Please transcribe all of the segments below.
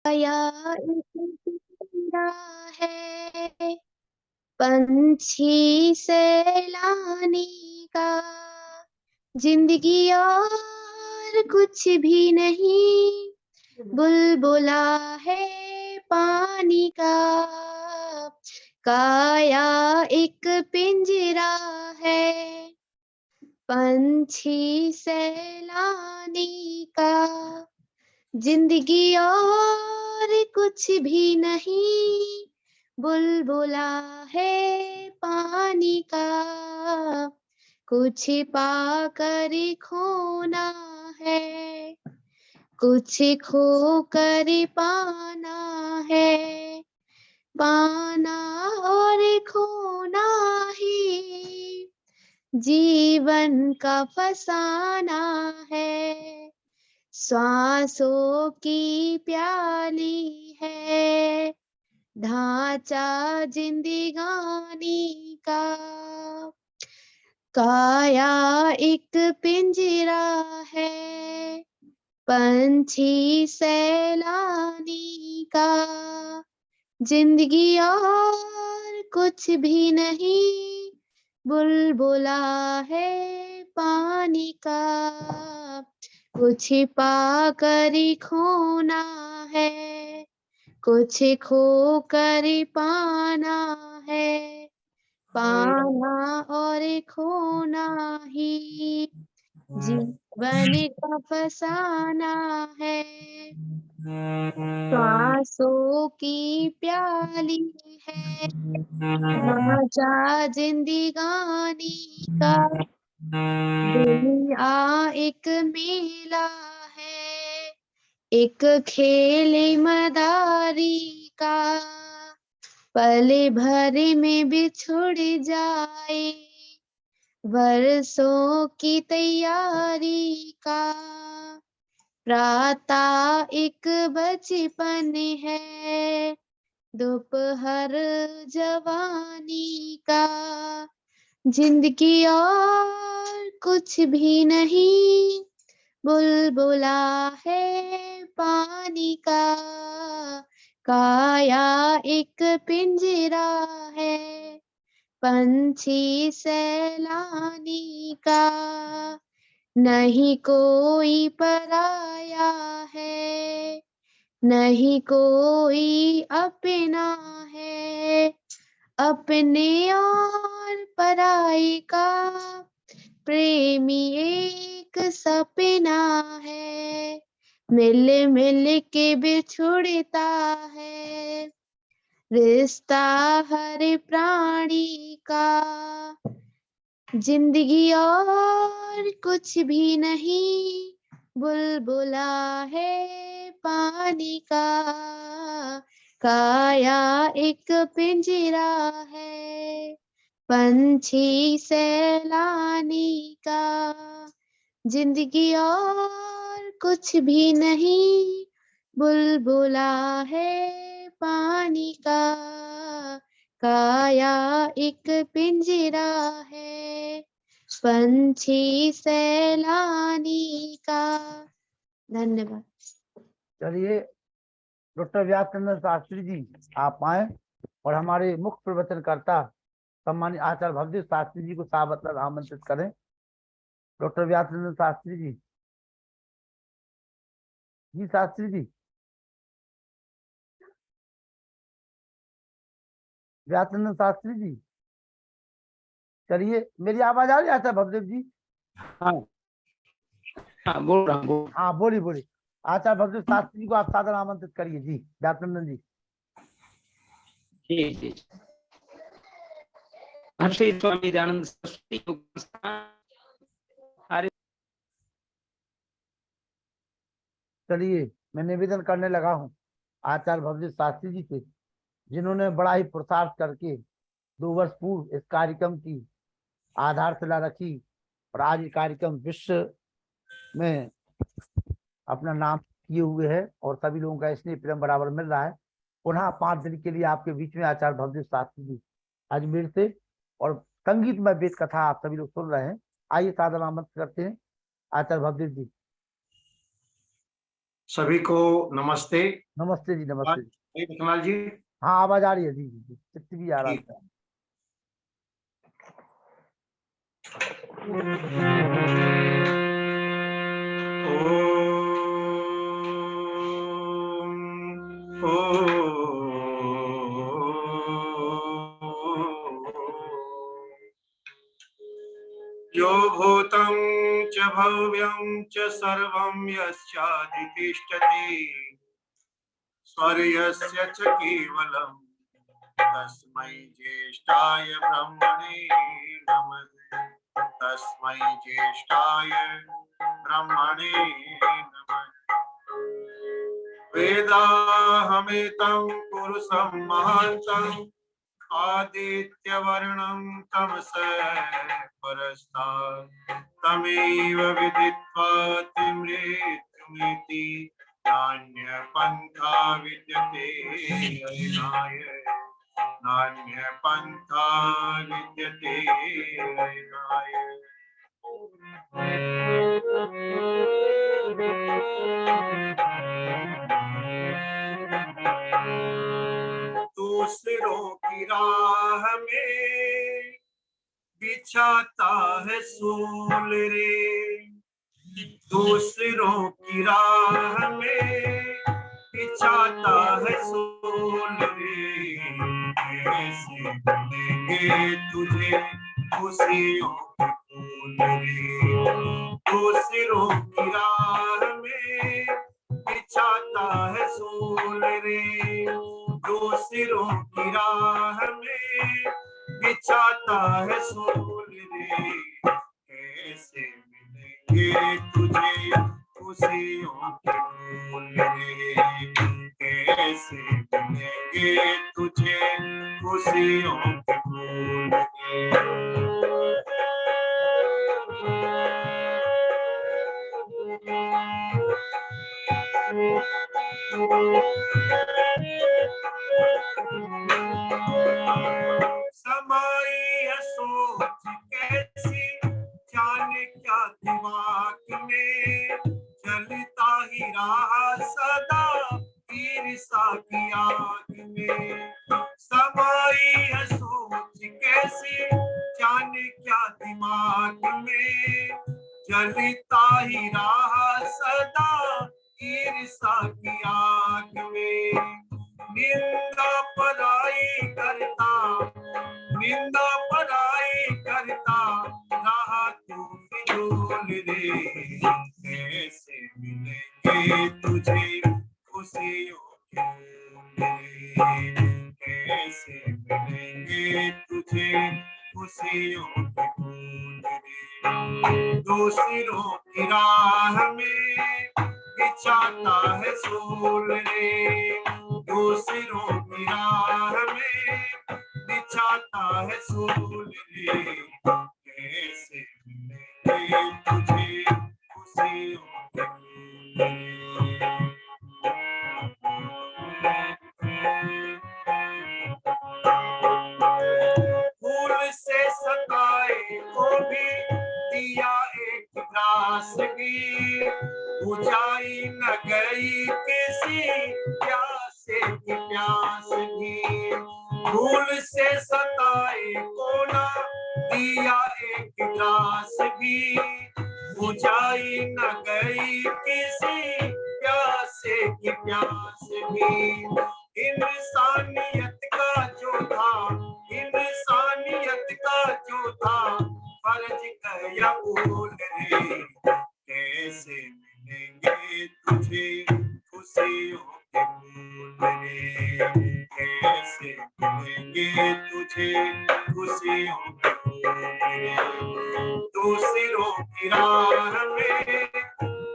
आया एक पिंजरा है पंछी सैलानी का, जिंदगी और कुछ भी नहीं, बुलबुला है पानी का। काया एक पिंजरा है पंछी सैलानी का, जिंदगी और कुछ भी नहीं, बुलबुला है पानी का। कुछ पा कर खोना है, कुछ खो कर पाना है, पाना और खोना ही जीवन का फसाना है। श्वासों की प्याली है ढांचा जिंदगानी का। काया एक पिंजरा है पंछी सैलानी का, जिंदगी और कुछ भी नहीं, बुलबुला है पानी का। कुछ पा कर खोना है, कुछ खो कर पाना है, पाना और खोना ही जीवन का फसाना है। श्वासों की प्याली है ढांचा जिंदगानी का। दुनिया एक मेला है, एक खेल मदारी का, पले भर में बिछुड़ जाए वर्षों की तैयारी का। प्रातः एक बचपन है, दोपहर जवानी का, जिंदगी और कुछ भी नहीं, बुलबुला है पानी का। काया एक पिंजरा है पंछी सैलानी का, नहीं कोई पराया है, नहीं कोई अपना है, अपने और पराई का प्रेमी एक सपना है, मिल मिल के बिछुड़ता है रिश्ता हर प्राणी का। जिंदगी और कुछ भी नहीं, बुलबुला है पानी का। काया एक पिंजरा है पंछी सैलानी का, जिंदगी और कुछ भी नहीं, बुलबुला है पानी का। काया एक पिंजरा है पंछी सैलानी का। धन्यवाद। चलिए डॉक्टर व्यासचंद्र शास्त्री जी आप आए और हमारे मुख्य प्रवचनकर्ता सम्मानित आचार्य भवदेव शास्त्री जी को सादर आमंत्रित करें। डॉक्टर व्यासचंद्र शास्त्री जी। जी शास्त्री जी, व्यासचंद्र शास्त्री जी। चलिए मेरी आवाज आ रही है आचार्य भवदेव जी? हाँ हाँ बोल रहा हूँ। हाँ बोलिए बोलिए। आचार्य भवदेव शास्त्री जी को आप सादर आमंत्रित करिए। जी व्यासचंद्र जी। जी जी। श्री स्वामी दयानंद सरस्वती चलिए मैं निवेदन करने लगा हूँ आचार्य भवदेव शास्त्री जी से, जिन्होंने बड़ा ही पुरुषार्थ करके 2 वर्ष पूर्व इस कार्यक्रम की आधारशिला रखी और आज ये कार्यक्रम विश्व में अपना नाम किए हुए है और सभी लोगों का स्नेह प्रेम बराबर मिल रहा है। पुनः 5 दिन के लिए आपके बीच में आचार्य भवदेव शास्त्री जी अजमेर से, और संगीतमय वेद कथा आप सभी लोग सुन रहे हैं। आइए सादर आमंत्रित करते हैं आचार्य भवदेव जी। सभी को नमस्ते। नमस्ते जी, नमस्ते जी। विक्रमाल जी, हाँ आवाज आ रही है जी जी जी, चित्त भी आ रहा ठीक। था। यो भूतं च भव्यं च सर्वं यस्याधितिष्ठति स्वर्यस्य च केवलं तस्मै ज्येष्ठाय ब्रह्मणे नमः। तस्मै ज्येष्ठाय ब्रह्मणे नमः। वेदाहमेतं पुरुषं महान्तं आदित्यवर्णं तमसः परस्तात् तमेव विदित्वा मृत्युमिति नान्यपन्था विद्यते अयनाय। नान्यपन्था विद्यते अयनाय। दूसरों की राह में बिछाता है सूल रे। दूसरों की राह में बिछाता है सूल रे। कैसे मिलेंगे तुझे खुशियों के फूल रे। दूसरों की राह में बिछाता है सूल रे। दूसरों की राह में बिछाता है सूल रे। कैसे मिलेंगे तुझे खुशियों के फूल रे। कैसे मिलेंगे तुझे खुशियों के फूल रे। समाई है सोच कैसी जाने क्या दिमाग में। जलता ही रहा सदा ईर्ष्या की आग में। समाई है सोच कैसी जाने क्या दिमाग में। जलता ही रहा सदा ईर्ष्या की आग में। निंदा पराई करता, निंदा पराई करता रहा तू फिजूल रे। कैसे मिलेंगे तुझे खुशियों के फूल रे। कैसे मिलेंगे तुझे खुशियों के फूल रे। दूसरों की राह में बिछाता है सूल रे। दूसरों की राह में बिछाता है सूल रे। कैसे मिलेंगे तुझे खुशियों के फूल रे। फूल से सताए को भी दिया एक ग्रास भी। बुझाई न गई किसी प्यासे की प्यास भी। फूल से सताए को ना दिया एक ग्रास भी। बुझाई न गई किसी प्यासे की प्यास भी। इंसानियत का जो था, इंसानियत का जो था फर्ज गया भूल रे। कैसे मिलेंगे तुझे खुशियों के फूल रे। कैसे मिलेंगे तुझे खुशियों के फूल रे। दूसरों की राह में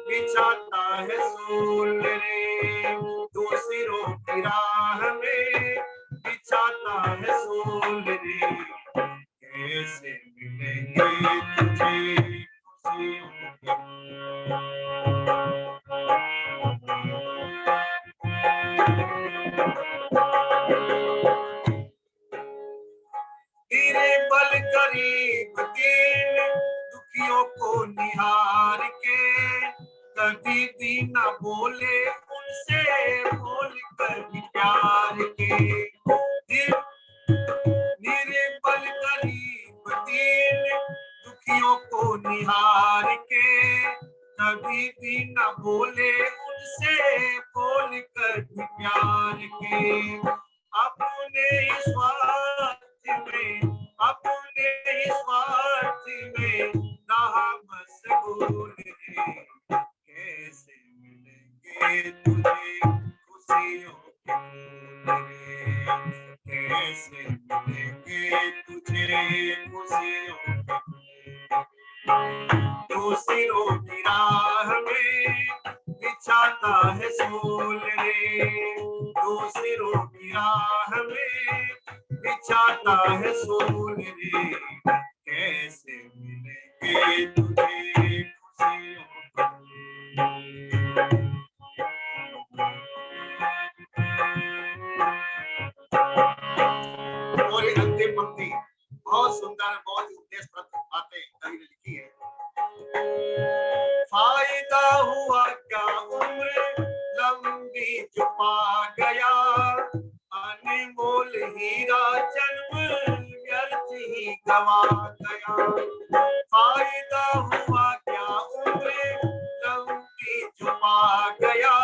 बिछाता है सूल रे। दूसरों की राह में बिछाता है सूल रे। कैसे मिलेंगे तुझे खुशियों के तेरे बल गरीब दीन दुखियों को निहार के कभी भी न बोले निर्बल गरीब दीन दुखियों को निहार के, कभी भी न बोले उनसे बोल कर प्यार के। अपने ही स्वार्थ में, अपने ही स्वार्थ में रहा मशगूल है। कैसे मिलेंगे तुझे खुशियों के फूल, कैसे मिलेंगे तुझे खुशियों के फूल। दूसरों की राह में बिछाता है सूल रे, दूसरों की राह में बिछाता है सूल रे। कैसे मिलेंगे तुझे खुशियों के फूल। और एक अंतिम पंक्ति बहुत सुंदर, बहुत उद्देश्यप्रद बातें कवि ने लिखी है। फायदा हुआ क्या उम्र लंबी जो पा गया, अनमोल हीरा जन्म व्यर्थ ही गवा गया। फायदा हुआ क्या उम्र लंबी जो पा गया,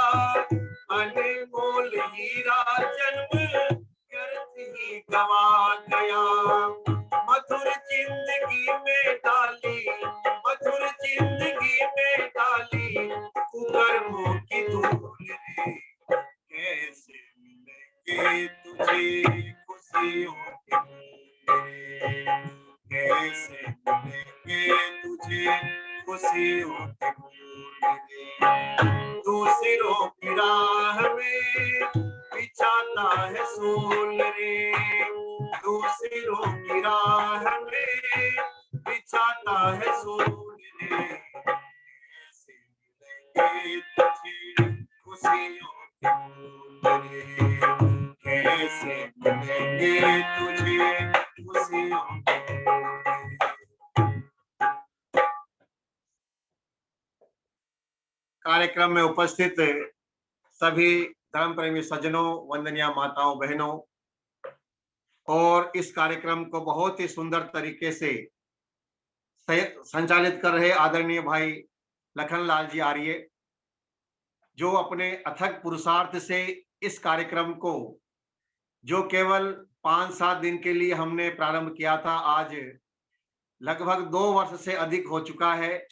अनमोल हीरा जन्म व्यर्थ ही गवा गया। मधुर जिंदगी में डाली, मधुर जिंदगी में डाली कुकर्मों की धूल रे। कैसे मिलेंगे तुझे खुशियों के फूल, कैसे मिलेंगे तुझे खुशियों के फूल। दूसरों की राह में बिछाता है सूल रे, दूसरों की राह में बिछाता है सूल रे। कैसे मिलेंगे तुझे खुशियों के फूल रे, कैसे मिलेंगे तुझे खुशियों के फूल। कार्यक्रम में उपस्थित सभी धर्म प्रेमी सज्जनों, वंदनीय माताओं, बहनों, और इस कार्यक्रम को बहुत ही सुंदर तरीके से संचालित कर रहे आदरणीय भाई लखनलाल जी आर्य, जो अपने अथक पुरुषार्थ से इस कार्यक्रम को, जो केवल 5-7 दिन के लिए हमने प्रारंभ किया था, आज लगभग 2 वर्ष से अधिक हो चुका है।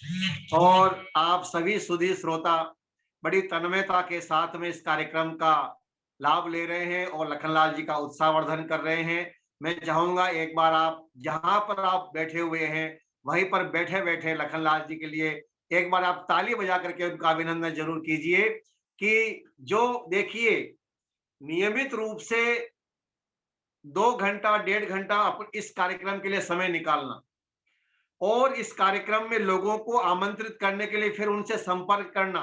और आप सभी सुधी श्रोता बड़ी तन्मयता के साथ में इस कार्यक्रम का लाभ ले रहे हैं और लखनलाल जी का उत्साहवर्धन कर रहे हैं। मैं चाहूंगा एक बार आप जहां पर आप बैठे हुए हैं वहीं पर बैठे बैठे लखनलाल जी के लिए एक बार आप ताली बजा करके उनका अभिनंदन जरूर कीजिए कि जो देखिए नियमित रूप से 2 घंटा 1.5 घंटा इस कार्यक्रम के लिए समय निकालना और इस कार्यक्रम में लोगों को आमंत्रित करने के लिए फिर उनसे संपर्क करना,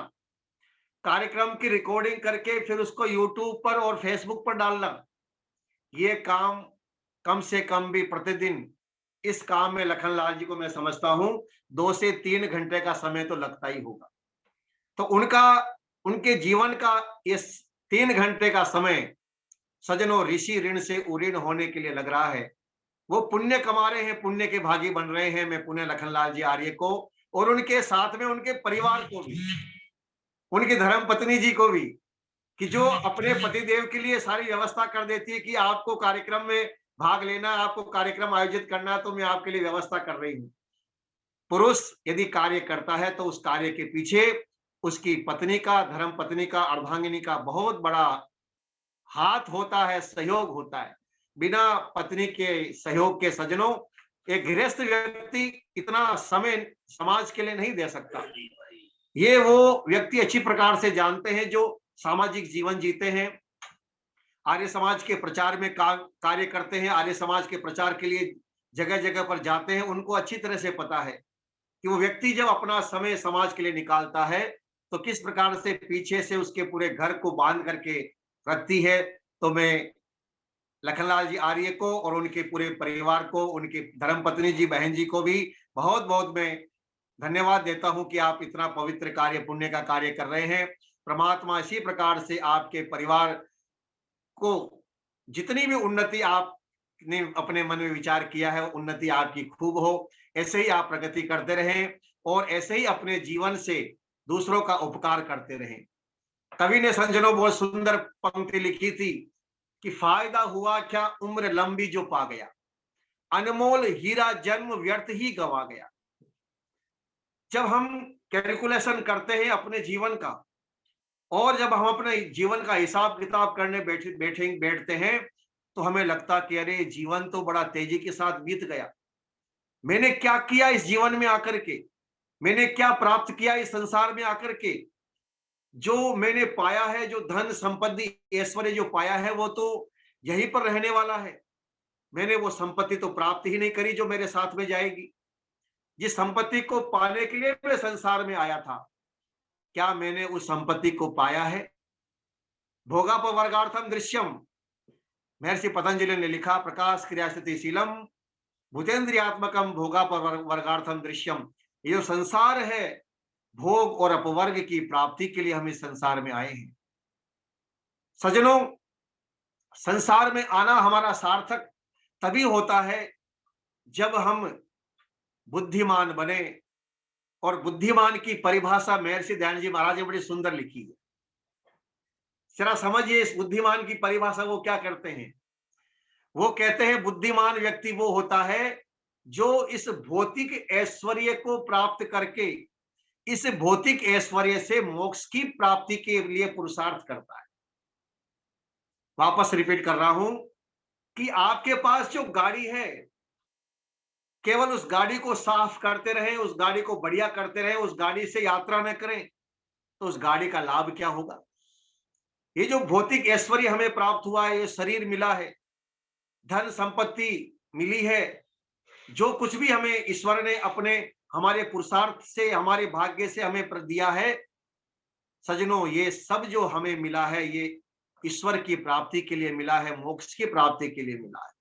कार्यक्रम की रिकॉर्डिंग करके फिर उसको यूट्यूब पर और फेसबुक पर डालना, ये काम कम से कम भी प्रतिदिन इस काम में लखनलाल जी को मैं समझता हूं 2 से 3 घंटे का समय तो लगता ही होगा। तो उनके जीवन का इस 3 घंटे का समय सजनों ऋषि ऋण से उऋण होने के लिए लग रहा है। वो पुण्य कमा रहे हैं, पुण्य के भागी बन रहे हैं। मैं पुण्य लखनलाल जी आर्य को और उनके साथ में उनके परिवार को भी, उनकी धर्म पत्नी जी को भी, कि जो अपने पतिदेव के लिए सारी व्यवस्था कर देती है कि आपको कार्यक्रम में भाग लेना, आपको कार्यक्रम आयोजित करना है तो मैं आपके लिए व्यवस्था कर रही हूँ। पुरुष यदि कार्य करता है तो उस कार्य के पीछे उसकी पत्नी का, धर्म पत्नी का, अर्धांगिनी का बहुत बड़ा हाथ होता है, सहयोग होता है। बिना पत्नी के सहयोग के सज्जनों एक गृहस्थ व्यक्ति इतना समय समाज के लिए नहीं दे सकता। ये वो व्यक्ति अच्छी प्रकार से जानते हैं जो सामाजिक जीवन जीते हैं, आर्य समाज के प्रचार में कार्य करते हैं, आर्य समाज के प्रचार के लिए जगह जगह पर जाते हैं। उनको अच्छी तरह से पता है कि वो व्यक्ति जब अपना समय समाज के लिए निकालता है तो किस प्रकार से पीछे से उसके पूरे घर को बांध करके रखती है। तो मैं लखनलाल जी आर्य को और उनके पूरे परिवार को, उनकी धर्मपत्नी जी, बहन जी को भी बहुत बहुत मैं धन्यवाद देता हूं कि आप इतना पवित्र कार्य, पुण्य का कार्य कर रहे हैं। परमात्मा इसी प्रकार से आपके परिवार को जितनी भी उन्नति आपने अपने मन में विचार किया है, उन्नति आपकी खूब हो। ऐसे ही आप प्रगति करते रहें और ऐसे ही अपने जीवन से दूसरों का उपकार करते रहें। कवि ने सज्जनों बहुत सुंदर पंक्ति लिखी थी कि फायदा हुआ क्या उम्र लंबी जो पा गया, अनमोल हीरा जन्म व्यर्थ ही गवा गया। जब हम कैलकुलेशन करते हैं अपने जीवन का और जब हम अपने जीवन का हिसाब किताब करने बैठते हैं तो हमें लगता कि अरे जीवन तो बड़ा तेजी के साथ बीत गया। मैंने क्या किया इस जीवन में आकर के, मैंने क्या प्राप्त किया इस संसार में आकर के। जो मैंने पाया है, जो धन संपत्ति ऐश्वर्य जो पाया है, वो तो यहीं पर रहने वाला है। मैंने वो संपत्ति तो प्राप्त ही नहीं करी जो मेरे साथ में जाएगी। जिस संपत्ति को पाने के लिए मैं संसार में आया था, क्या मैंने उस संपत्ति को पाया है? भोगापवर्गार्थम दृश्यम, महर्षि पतंजलि ने लिखा, प्रकाश क्रियास्थिति शीलम भूतेन्द्रियात्मकम भोगापवर्गार्थम दृश्यम। ये जो संसार है, भोग और अपवर्ग की प्राप्ति के लिए हम इस संसार में आए हैं। सज्जनों, संसार में आना हमारा सार्थक तभी होता है जब हम बुद्धिमान बने। और बुद्धिमान की परिभाषा महर्षि दयानंद जी महाराज ने बड़ी सुंदर लिखी है। जरा समझिए इस बुद्धिमान की परिभाषा वो क्या करते हैं। वो कहते हैं बुद्धिमान व्यक्ति वो होता है जो इस भौतिक ऐश्वर्य को प्राप्त करके इस भौतिक ऐश्वर्य से मोक्ष की प्राप्ति के लिए पुरुषार्थ करता है। वापस रिपीट कर रहा हूं कि आपके पास जो गाड़ी है, केवल उस गाड़ी को साफ करते रहें, उस गाड़ी को बढ़िया करते रहें, उस गाड़ी से यात्रा न करें तो उस गाड़ी का लाभ क्या होगा? ये जो भौतिक ऐश्वर्य हमें प्राप्त हुआ है, ये शरीर मिला है, धन संपत्ति मिली है, जो कुछ भी हमें ईश्वर ने अपने हमारे पुरुषार्थ से, हमारे भाग्य से हमें दिया है, सज्जनों ये सब जो हमें मिला है ये ईश्वर की प्राप्ति के लिए मिला है, मोक्ष की प्राप्ति के लिए मिला है।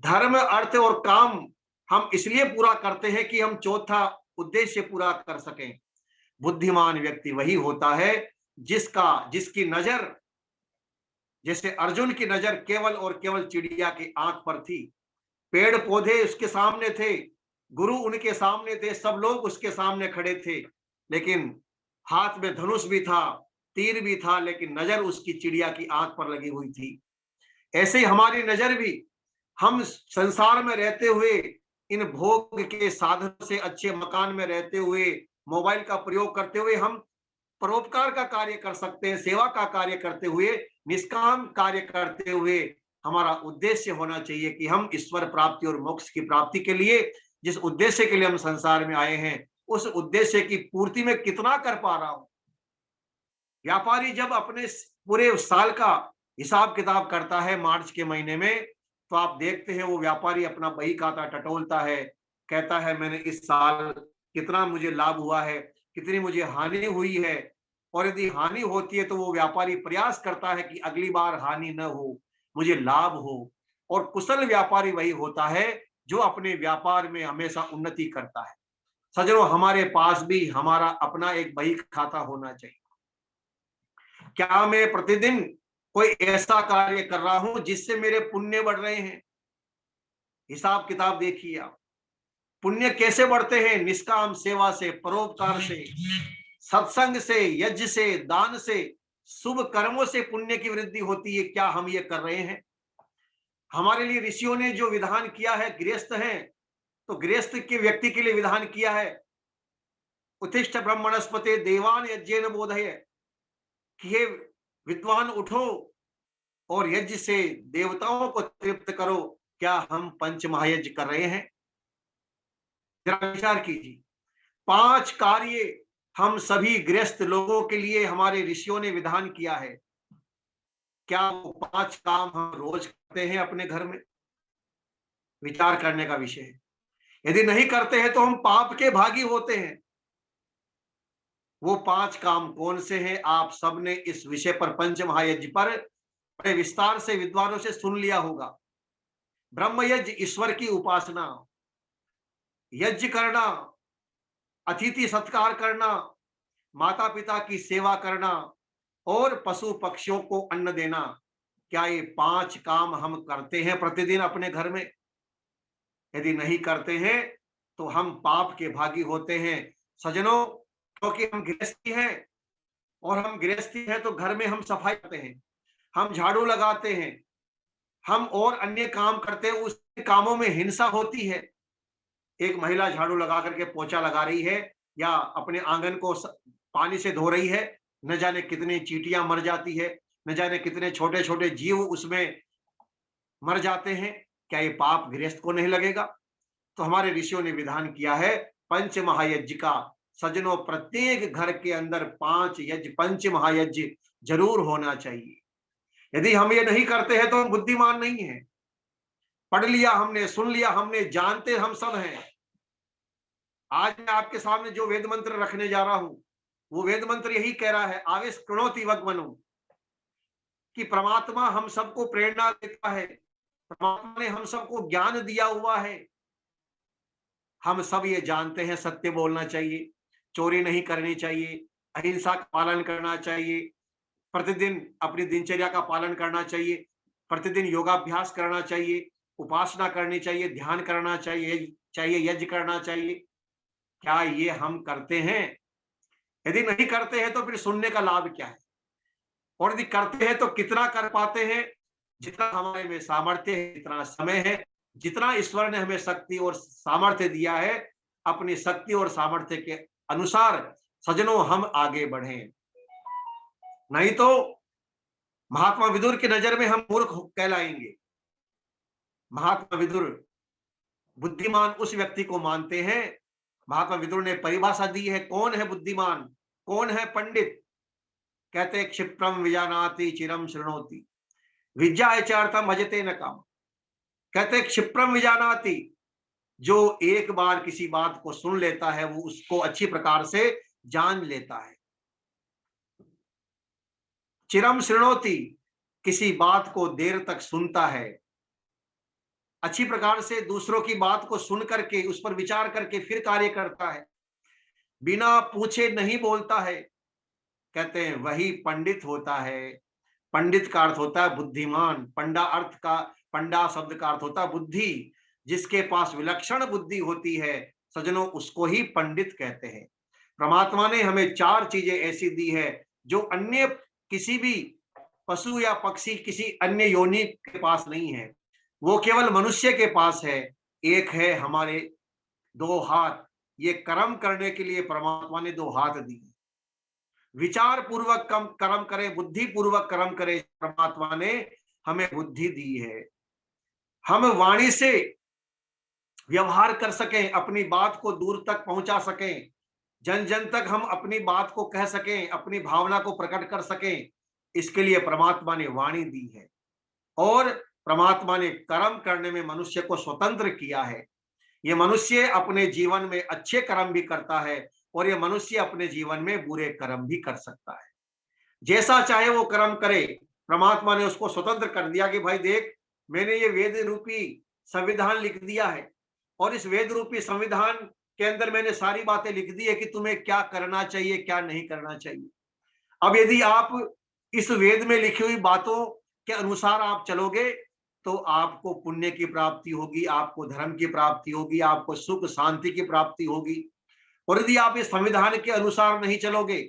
धर्म, अर्थ और काम हम इसलिए पूरा करते हैं कि हम चौथा उद्देश्य पूरा कर सकें। बुद्धिमान व्यक्ति वही होता है जिसकी नजर, जैसे अर्जुन की नजर केवल और केवल चिड़िया की आंख पर थी। पेड़ पौधे उसके सामने थे, गुरु उनके सामने थे, सब लोग उसके सामने खड़े थे, लेकिन हाथ में धनुष भी था, तीर भी था, लेकिन नजर उसकी चिड़िया की आंख पर लगी हुई थी। ऐसे ही हमारी नजर भी, हम संसार में रहते हुए इन भोग के साधन से, अच्छे मकान में रहते हुए, मोबाइल का प्रयोग करते हुए हम परोपकार का कार्य कर सकते हैं, सेवा का कार्य करते हुए, निष्काम कार्य करते हुए हमारा उद्देश्य होना चाहिए कि हम ईश्वर प्राप्ति और मोक्ष की प्राप्ति के लिए, जिस उद्देश्य के लिए हम संसार में आए हैं, उस उद्देश्य की पूर्ति में कितना कर पा रहा हूं। व्यापारी जब अपने पूरे साल का हिसाब किताब करता है मार्च के महीने में, तो आप देखते हैं वो व्यापारी अपना बही खाता टटोलता है, कहता है मैंने इस साल कितना मुझे लाभ हुआ है, कितनी मुझे हानि हुई है। और यदि हानि होती है तो वो व्यापारी प्रयास करता है कि अगली बार हानि न हो, मुझे लाभ हो। और कुशल व्यापारी वही होता है जो अपने व्यापार में हमेशा उन्नति करता है। सज्जनों, हमारे पास भी हमारा अपना एक बही खाता होना चाहिए। क्या मैं प्रतिदिन कोई ऐसा कार्य कर रहा हूं जिससे मेरे पुण्य बढ़ रहे हैं? हिसाब किताब देखिए आप। पुण्य कैसे बढ़ते हैं? निष्काम सेवा से, परोपकार से, सत्संग से, यज्ञ से, दान से, शुभ कर्मों से पुण्य की वृद्धि होती है। क्या हम ये कर रहे हैं? हमारे लिए ऋषियों ने जो विधान किया है, गृहस्थ हैं तो गृहस्थ के व्यक्ति के लिए विधान किया है, उत्तिष्ठ ब्रह्मणस्पते देवान यज्ञेन बोधये, कि हे विद्वान उठो और यज्ञ से देवताओं को तृप्त करो। क्या हम पंच महायज्ञ कर रहे हैं? जरा विचार कीजिए। 5 कार्य हम सभी गृहस्थ लोगों के लिए हमारे ऋषियों ने विधान किया है। क्या वो 5 काम हम रोज करते हैं अपने घर में? विचार करने का विषय है। यदि नहीं करते हैं तो हम पाप के भागी होते हैं। वो 5 काम कौन से हैं? आप सबने इस विषय पर, पंच महायज्ञ पर बड़े विस्तार से विद्वानों से सुन लिया होगा। ब्रह्म यज्ञ, ईश्वर की उपासना, यज्ञ करना, अतिथि सत्कार करना, माता पिता की सेवा करना और पशु पक्षियों को अन्न देना, क्या ये 5 काम हम करते हैं प्रतिदिन अपने घर में? यदि नहीं करते हैं तो हम पाप के भागी होते हैं सज्जनों, क्योंकि हम गृहस्थी हैं, और हम गृहस्थी हैं तो घर में हम सफाई करते हैं, हम झाड़ू लगाते हैं, हम और अन्य काम करते हैं, उस कामों में हिंसा होती है। एक महिला झाड़ू लगा करके पोछा लगा रही है या अपने आंगन को पानी से धो रही है, न जाने कितनी चींटियां मर जाती है, न जाने कितने छोटे छोटे जीव उसमें मर जाते हैं। क्या ये पाप गृहस्थ को नहीं लगेगा? तो हमारे ऋषियों ने विधान किया है पंच महायज्ञ का। सज्जनों, प्रत्येक घर के अंदर 5 यज्ञ, पंच महायज्ञ जरूर होना चाहिए। यदि हम ये नहीं करते हैं तो हम बुद्धिमान नहीं हैं। पढ़ लिया हमने, सुन लिया हमने, जानते हम सब हैं। आज मैं आपके सामने जो वेद मंत्र रखने जा रहा हूं, वो वेद मंत्र यही कह रहा है, आवेश कृणोति वग्मनु, कि परमात्मा हम सबको प्रेरणा देता है, परमात्मा ने हम सबको ज्ञान दिया हुआ है। हम सब ये जानते हैं सत्य बोलना चाहिए, चोरी नहीं करनी चाहिए, अहिंसा का पालन करना चाहिए, प्रतिदिन अपनी दिनचर्या का पालन करना चाहिए, प्रतिदिन योगाभ्यास करना चाहिए, उपासना करनी चाहिए, ध्यान करना चाहिए, यज्ञ करना चाहिए। क्या ये हम करते हैं? यदि नहीं करते हैं तो फिर सुनने का लाभ क्या है? और यदि करते हैं तो कितना कर पाते हैं? जितना हमारे में सामर्थ्य है, जितना समय है, जितना ईश्वर ने हमें शक्ति और सामर्थ्य दिया है, अपनी शक्ति और सामर्थ्य के अनुसार सज्जनों हम आगे बढ़ें। नहीं तो महात्मा विदुर की नजर में हम मूर्ख कहलाएंगे। महात्मा विदुर बुद्धिमान उस व्यक्ति को मानते हैं। महात्मा विदुर ने परिभाषा दी है, कौन है बुद्धिमान, कौन है पंडित? कहते क्षिप्रम विजानाति चिरम शृणोति विद्या चार्थम भजते न काम। कहते क्षिप्रम विजानाति, जो एक बार किसी बात को सुन लेता है वो उसको अच्छी प्रकार से जान लेता है। चिरम शृणोति, किसी बात को देर तक सुनता है, अच्छी प्रकार से दूसरों की बात को सुन करके उस पर विचार करके फिर कार्य करता है, बिना पूछे नहीं बोलता है। कहते हैं वही पंडित होता है। पंडित का अर्थ होता है बुद्धिमान। पंडा शब्द का अर्थ होता है बुद्धि। जिसके पास विलक्षण बुद्धि होती है सज्जनों, उसको ही पंडित कहते हैं। परमात्मा ने हमें 4 चीजें ऐसी दी है जो अन्य किसी भी पशु या पक्षी, किसी अन्य योनि के पास नहीं है, वो केवल मनुष्य के पास है। एक है हमारे 2 हाथ। ये कर्म करने के लिए परमात्मा ने 2 हाथ दिए। विचार पूर्वक कर्म करें, बुद्धि पूर्वक कर्म करें, परमात्मा ने हमें बुद्धि दी है। हम वाणी से व्यवहार कर सकें, अपनी बात को दूर तक पहुंचा सकें, जन जन तक हम अपनी बात को कह सकें, अपनी भावना को प्रकट कर सकें, इसके लिए परमात्मा ने वाणी दी है। और परमात्मा ने कर्म करने में मनुष्य को स्वतंत्र किया है। ये मनुष्य अपने जीवन में अच्छे कर्म भी करता है और ये मनुष्य अपने जीवन में बुरे कर्म भी कर सकता है। जैसा चाहे वो कर्म करे, परमात्मा ने उसको स्वतंत्र कर दिया कि भाई देख, मैंने ये वेद रूपी संविधान लिख दिया है और इस वेद रूपी संविधान के अंदर मैंने सारी बातें लिख दी है कि तुम्हें क्या करना चाहिए, क्या नहीं करना चाहिए। अब यदि आप इस वेद में लिखी हुई बातों के अनुसार आप चलोगे तो आपको पुण्य की प्राप्ति होगी, आपको धर्म की प्राप्ति होगी, आपको सुख शांति की प्राप्ति होगी। और यदि आप इस संविधान के अनुसार नहीं चलोगे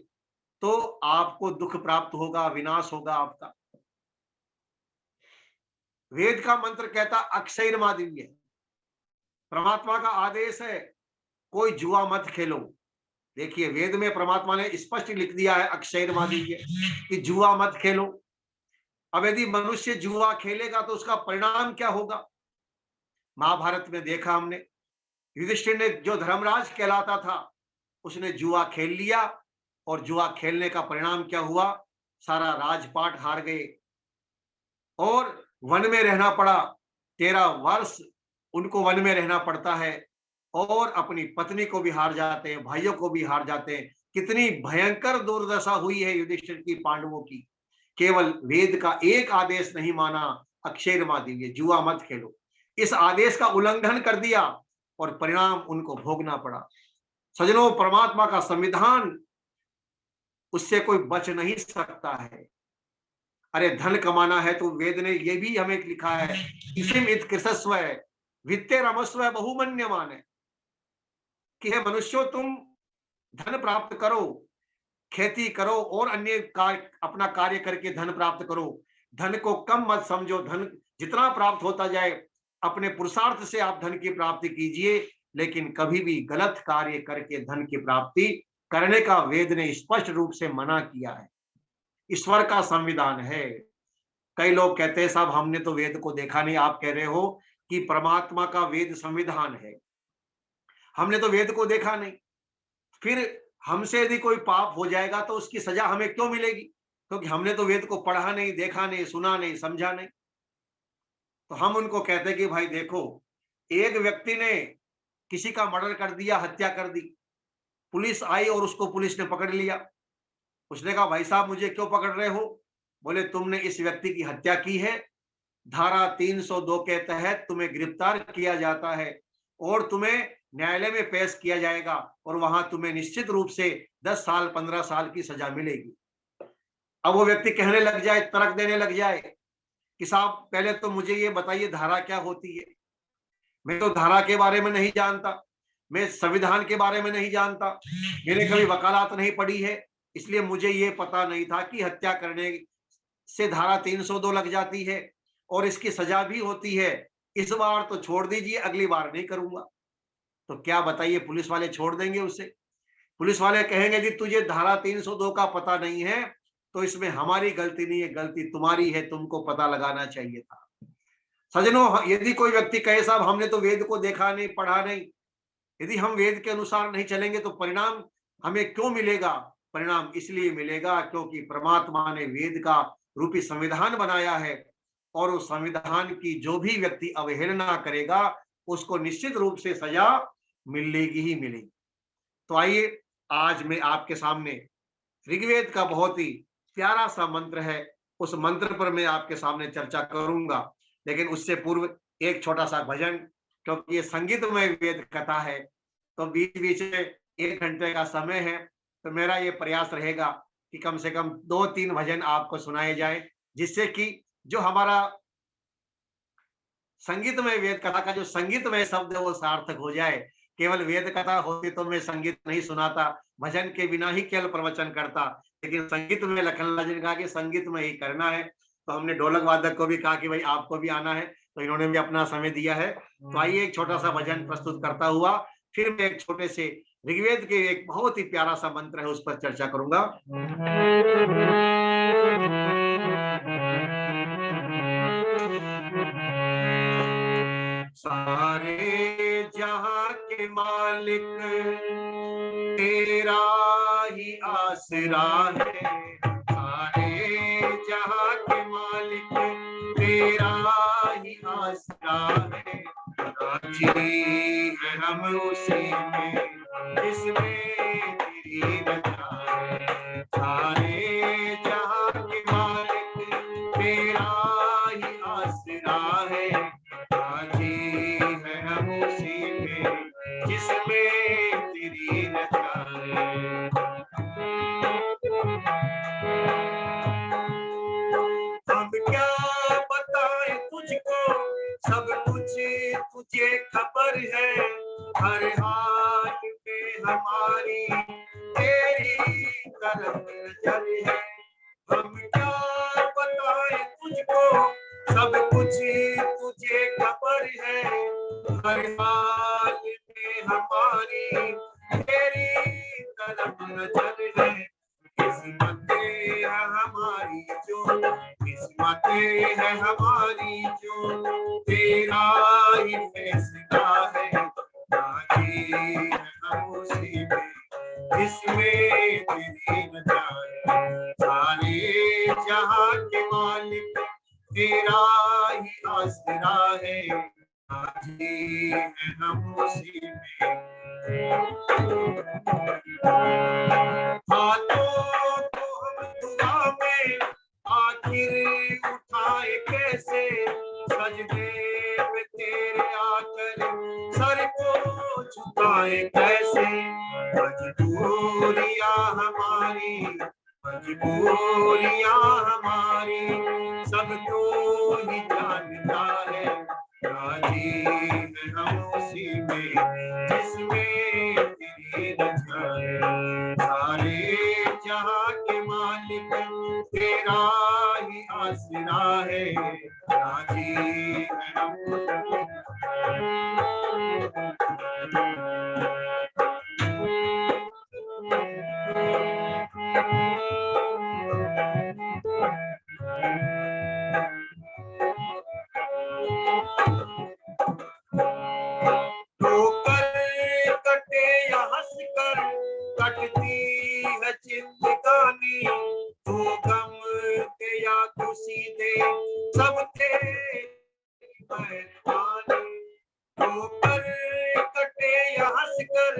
तो आपको दुख प्राप्त होगा, विनाश होगा आपका। वेद का मंत्र कहता अक्षयर्मा दिव्य। परमात्मा का आदेश है कोई जुआ मत खेलो। देखिए वेद में परमात्मा ने स्पष्ट लिख दिया है अक्षयर्मा दिव्य कि जुआ मत खेलो। अब यदि मनुष्य जुआ खेलेगा तो उसका परिणाम क्या होगा? महाभारत में देखा हमने, युधिष्ठिर ने जो धर्मराज कहलाता था उसने जुआ खेल लिया और जुआ खेलने का परिणाम क्या हुआ? सारा राजपाट हार गए और वन में रहना पड़ा। 13 वर्ष उनको वन में रहना पड़ता है और अपनी पत्नी को भी हार जाते हैं, भाइयों को भी हार जाते हैं। कितनी भयंकर दुर्दशा हुई है युधिष्ठिर की, पांडवों की। केवल वेद का एक आदेश नहीं माना, अक्षयर्मा दिव्य, जुआ मत खेलो। इस आदेश का उल्लंघन कर दिया और परिणाम उनको भोगना पड़ा। सज्जनों, परमात्मा का संविधान, उससे कोई बच नहीं सकता है। अरे धन कमाना है तो वेद ने ये भी हमें लिखा है, इसिम इत कृषस्व वित्ते रमस्व बहुमन्यमान है कि हे मनुष्यों तुम धन प्राप्त करो, खेती करो और अन्य कार्य अपना कार्य करके धन प्राप्त करो। धन को कम मत समझो, धन जितना प्राप्त होता जाए अपने पुरुषार्थ से आप धन की प्राप्ति कीजिए, लेकिन कभी भी गलत कार्य करके धन की प्राप्ति करने का वेद ने स्पष्ट रूप से मना किया है। ईश्वर का संविधान है। कई लोग कहते हैं साहब हमने तो वेद को देखा नहीं, आप कह रहे हो कि परमात्मा का वेद संविधान है, हमने तो वेद को देखा नहीं, फिर हमसे यदि कोई पाप हो जाएगा तो उसकी सजा हमें क्यों मिलेगी? क्योंकि हमने तो वेद को पढ़ा नहीं, देखा नहीं, सुना नहीं, समझा नहीं। तो हम उनको कहते हैं कि भाई देखो, एक व्यक्ति ने किसी का मर्डर कर दिया, हत्या कर दी, पुलिस आई और उसको पुलिस ने पकड़ लिया। उसने कहा भाई साहब मुझे क्यों पकड़ रहे हो? बोले तुमने इस व्यक्ति की हत्या की है, धारा 302 के तहत तुम्हें गिरफ्तार किया जाता है और तुम्हें न्यायालय में पेश किया जाएगा और वहां तुम्हें निश्चित रूप से 10 साल 15 साल की सजा मिलेगी। अब वो व्यक्ति कहने लग जाए, तर्क देने लग जाए कि साहब पहले तो मुझे ये बताइए धारा क्या होती है, मैं तो धारा के बारे में नहीं जानता, मैं संविधान के बारे में नहीं जानता, मैंने कभी वकालत नहीं पढ़ी है, इसलिए मुझे ये पता नहीं था कि हत्या करने से धारा 302 लग जाती है और इसकी सजा भी होती है। इस बार तो छोड़ दीजिए, अगली बार नहीं करूंगा। तो क्या बताइए, पुलिस वाले छोड़ देंगे उसे? पुलिस वाले कहेंगे जी तुझे धारा 302 का पता नहीं है तो इसमें हमारी गलती नहीं है, गलती तुम्हारी है, तुमको पता लगाना चाहिए था। सज्जनों, यदि कोई व्यक्ति कहे साहब हमने तो वेद को देखा नहीं, पढ़ा नहीं, यदि हम वेद के अनुसार नहीं चलेंगे तो परिणाम हमें क्यों मिलेगा? परिणाम इसलिए मिलेगा क्योंकि परमात्मा ने वेद का रूपी संविधान बनाया है और उस संविधान की जो भी व्यक्ति अवहेलना करेगा उसको निश्चित रूप से सजा मिलेगी ही मिलेगी। तो आइए आज मैं आपके सामने ऋग्वेद का बहुत ही प्यारा सा मंत्र है, उस मंत्र पर मैं आपके सामने चर्चा करूंगा, लेकिन उससे पूर्व एक छोटा सा भजन, क्योंकि ये संगीतमय वेद कथा है तो बीच बीच में 1 घंटे का समय है, तो मेरा ये प्रयास रहेगा कि कम से कम 2-3 भजन आपको सुनाए जाए, जिससे कि जो हमारा संगीतमय वेद कथा का जो संगीतमय शब्द है वो सार्थक हो जाए। केवल वेद कथा होती तो मैं संगीत नहीं सुनाता, भजन के बिना ही केवल प्रवचन करता, लेकिन संगीत में लखनलाल जी ने कहा कि संगीत में ही करना है, तो हमने ढोलक वादक को भी कहा कि भाई आपको भी आना है, तो इन्होंने भी अपना समय दिया है। तो आइए एक छोटा सा भजन प्रस्तुत करता हुआ फिर मैं एक छोटे से ऋग्वेद के एक बहुत ही प्यारा सा मंत्र है उस पर चर्चा करूंगा। सारे जहां के मालिक तेरा ही आसरा है, सारे जहां के मालिक तेरा ही आसरा है, राजी है हम उसी में जिसमें तेरी रजा है, सारे जहां के मालिक तेरा ही आसरा है, राजी है हम उसी में जिसमें तेरी रजा है। हम क्या बताएं तुझको, सब कुछ तुझे खबर है, हर हाल में हमारी तेरी तरफ नजर है। हम क्या बताएं तुझको, सब कुछ तुझे खबर है, हर हाल में हमारी तेरी तरफ नजर है। किस्मत है हमारी जो, किस्मत है हमारी जो तेरा ही फैसला है, राजी है हम उसी में जिसमें तेरी रजा है, सारे जहां के मालिक तेरा ही आसरा है, राजी है हम उसी में। हाथों को हम दुआ में आखिर उठाए कैसे, सजदे में तेरे आकर सर को झुकाए कैसे, मजबूरियां हमारी मजबूरियां हमारी सब तो ही जानता है, राजी है हम उसी में जिसमें तेरी रजा है। सारे जहां के मालिक तेरा ही आसरा है, राजी है हम कटे या हंस कर कटती है जिंदगानी, तू गम दे या खुशी दे सब तेरी मेहरबानी। ठोकर कटे या हंस कर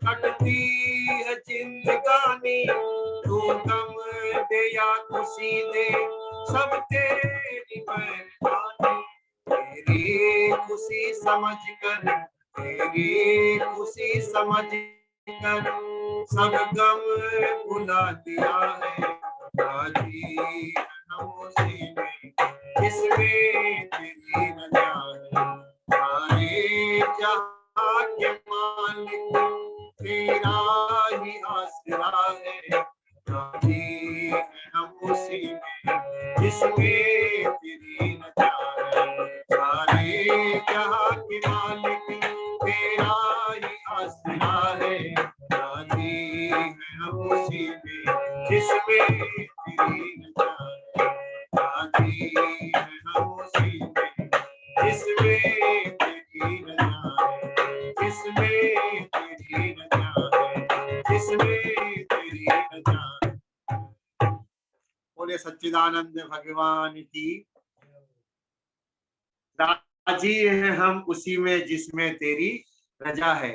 कटती है जिंदगानी, तू गम दे या खुशी दे सब तेरी मेहरबानी। तेरी खुशी समझ कर, तेरी खुशी समझ कर सब गम भुला दिया है, राजी हम उसी में जिसमें तेरी रजा है। सारे जहां के मालिक तेरा ही आसरा है, राजी हम उसी में जिसमें तेरी रजा है। सारे जहां के मालिक तेरा ही आसरा है, राजी हम उसी में जिसमें तेरी रजा है। राजी हम उसी में जिसमें तेरी रजा है, जिसमें तेरी रजा है, जिसमें तेरी रजा है। बोले सच्चिदानंद भगवान की। राजी है हम उसी में जिसमें तेरी रजा है।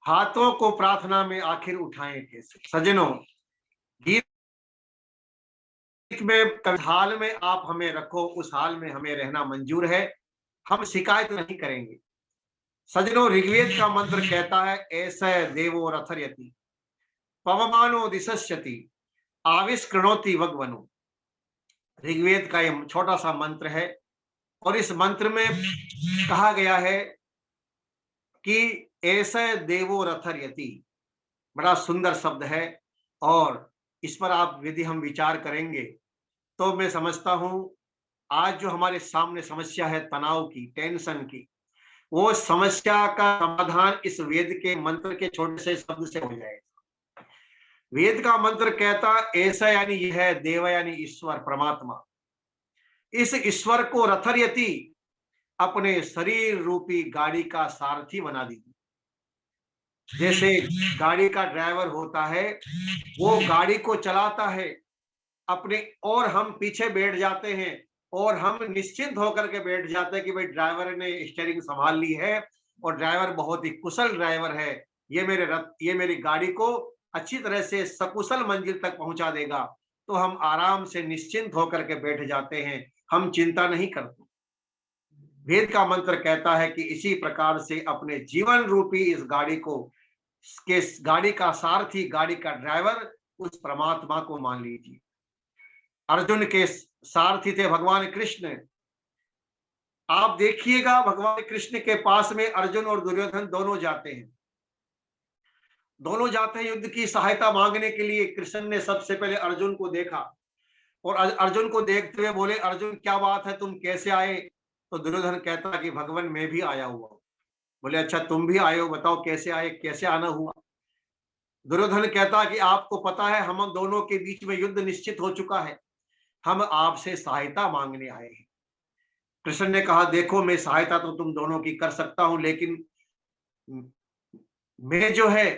हाथों को प्रार्थना में आखिर उठाएं कैसे। सज्जनों, गीत में हाल में आप हमें रखो, उस हाल में हमें रहना मंजूर है, हम शिकायत नहीं करेंगे। सज्जनों, ऋग्वेद का मंत्र कहता है, ऐसा देवो रथर्यति पवमानो दिशस्यति आविष्कृणोति वग्वनो। ऋग्वेद का ये छोटा सा मंत्र है और इस मंत्र में कहा गया है कि ऐसा देवो रथर्यति, बड़ा सुंदर शब्द है और इस पर आप यदि हम विचार करेंगे तो मैं समझता हूं आज जो हमारे सामने समस्या है तनाव की, टेंशन की, वो समस्या का समाधान इस वेद के मंत्र के छोटे से शब्द से हो जाएगा। वेद का मंत्र कहता ऐसा यानी यह है, देव यानी ईश्वर परमात्मा, इस ईश्वर को रथर्यति अपने शरीर रूपी गाड़ी का सारथी बना दीजिए। जैसे गाड़ी का ड्राइवर होता है, वो गाड़ी को चलाता है अपने, और हम पीछे बैठ जाते हैं और हम निश्चिंत होकर के बैठ जाते हैं कि भाई ड्राइवर ने स्टीयरिंग संभाल ली है और ड्राइवर बहुत ही कुशल ड्राइवर है, ये मेरी गाड़ी को अच्छी तरह से सकुशल मंजिल तक पहुंचा देगा। तो हम आराम से निश्चिंत होकर के बैठ जाते हैं, हम चिंता नहीं करते। वेद का मंत्र कहता है कि इसी प्रकार से अपने जीवन रूपी इस गाड़ी को, के गाड़ी का सारथी, गाड़ी का ड्राइवर उस परमात्मा को मान लीजिए। अर्जुन के सारथी थे भगवान कृष्ण। आप देखिएगा भगवान कृष्ण के पास में अर्जुन और दुर्योधन दोनों जाते हैं, युद्ध की सहायता मांगने के लिए। कृष्ण ने सबसे पहले अर्जुन को देखा और अर्जुन को देखते हुए बोले, अर्जुन क्या बात है, तुम कैसे आए? तो दुर्योधन कहता कि भगवान मैं भी आया हुआ। बोले अच्छा तुम भी आए हो, बताओ कैसे आए, कैसे आना हुआ? दुर्योधन कहता कि आपको पता है हम दोनों के बीच में युद्ध निश्चित हो चुका है, हम आपसे सहायता मांगने आए हैं। कृष्ण ने कहा देखो मैं सहायता तो तुम दोनों की कर सकता हूं, लेकिन मैं जो है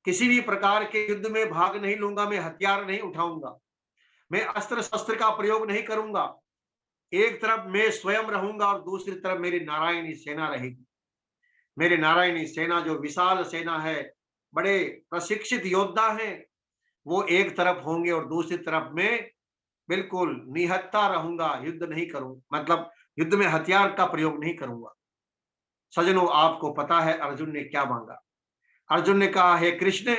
किसी भी प्रकार के युद्ध में भाग नहीं लूंगा, मैं हथियार नहीं उठाऊंगा, मैं अस्त्र शस्त्र का प्रयोग नहीं करूंगा। एक तरफ मैं स्वयं रहूंगा और दूसरी तरफ मेरी नारायणी सेना रहेगी। मेरी नारायणी सेना जो विशाल सेना है, बड़े प्रशिक्षित योद्धा हैं, वो एक तरफ होंगे और दूसरी तरफ में बिल्कुल निहत्था रहूंगा, युद्ध नहीं करूंगा, मतलब युद्ध में हथियार का प्रयोग नहीं करूंगा। सज्जनों, आपको पता है अर्जुन ने क्या मांगा? अर्जुन ने कहा हे कृष्ण,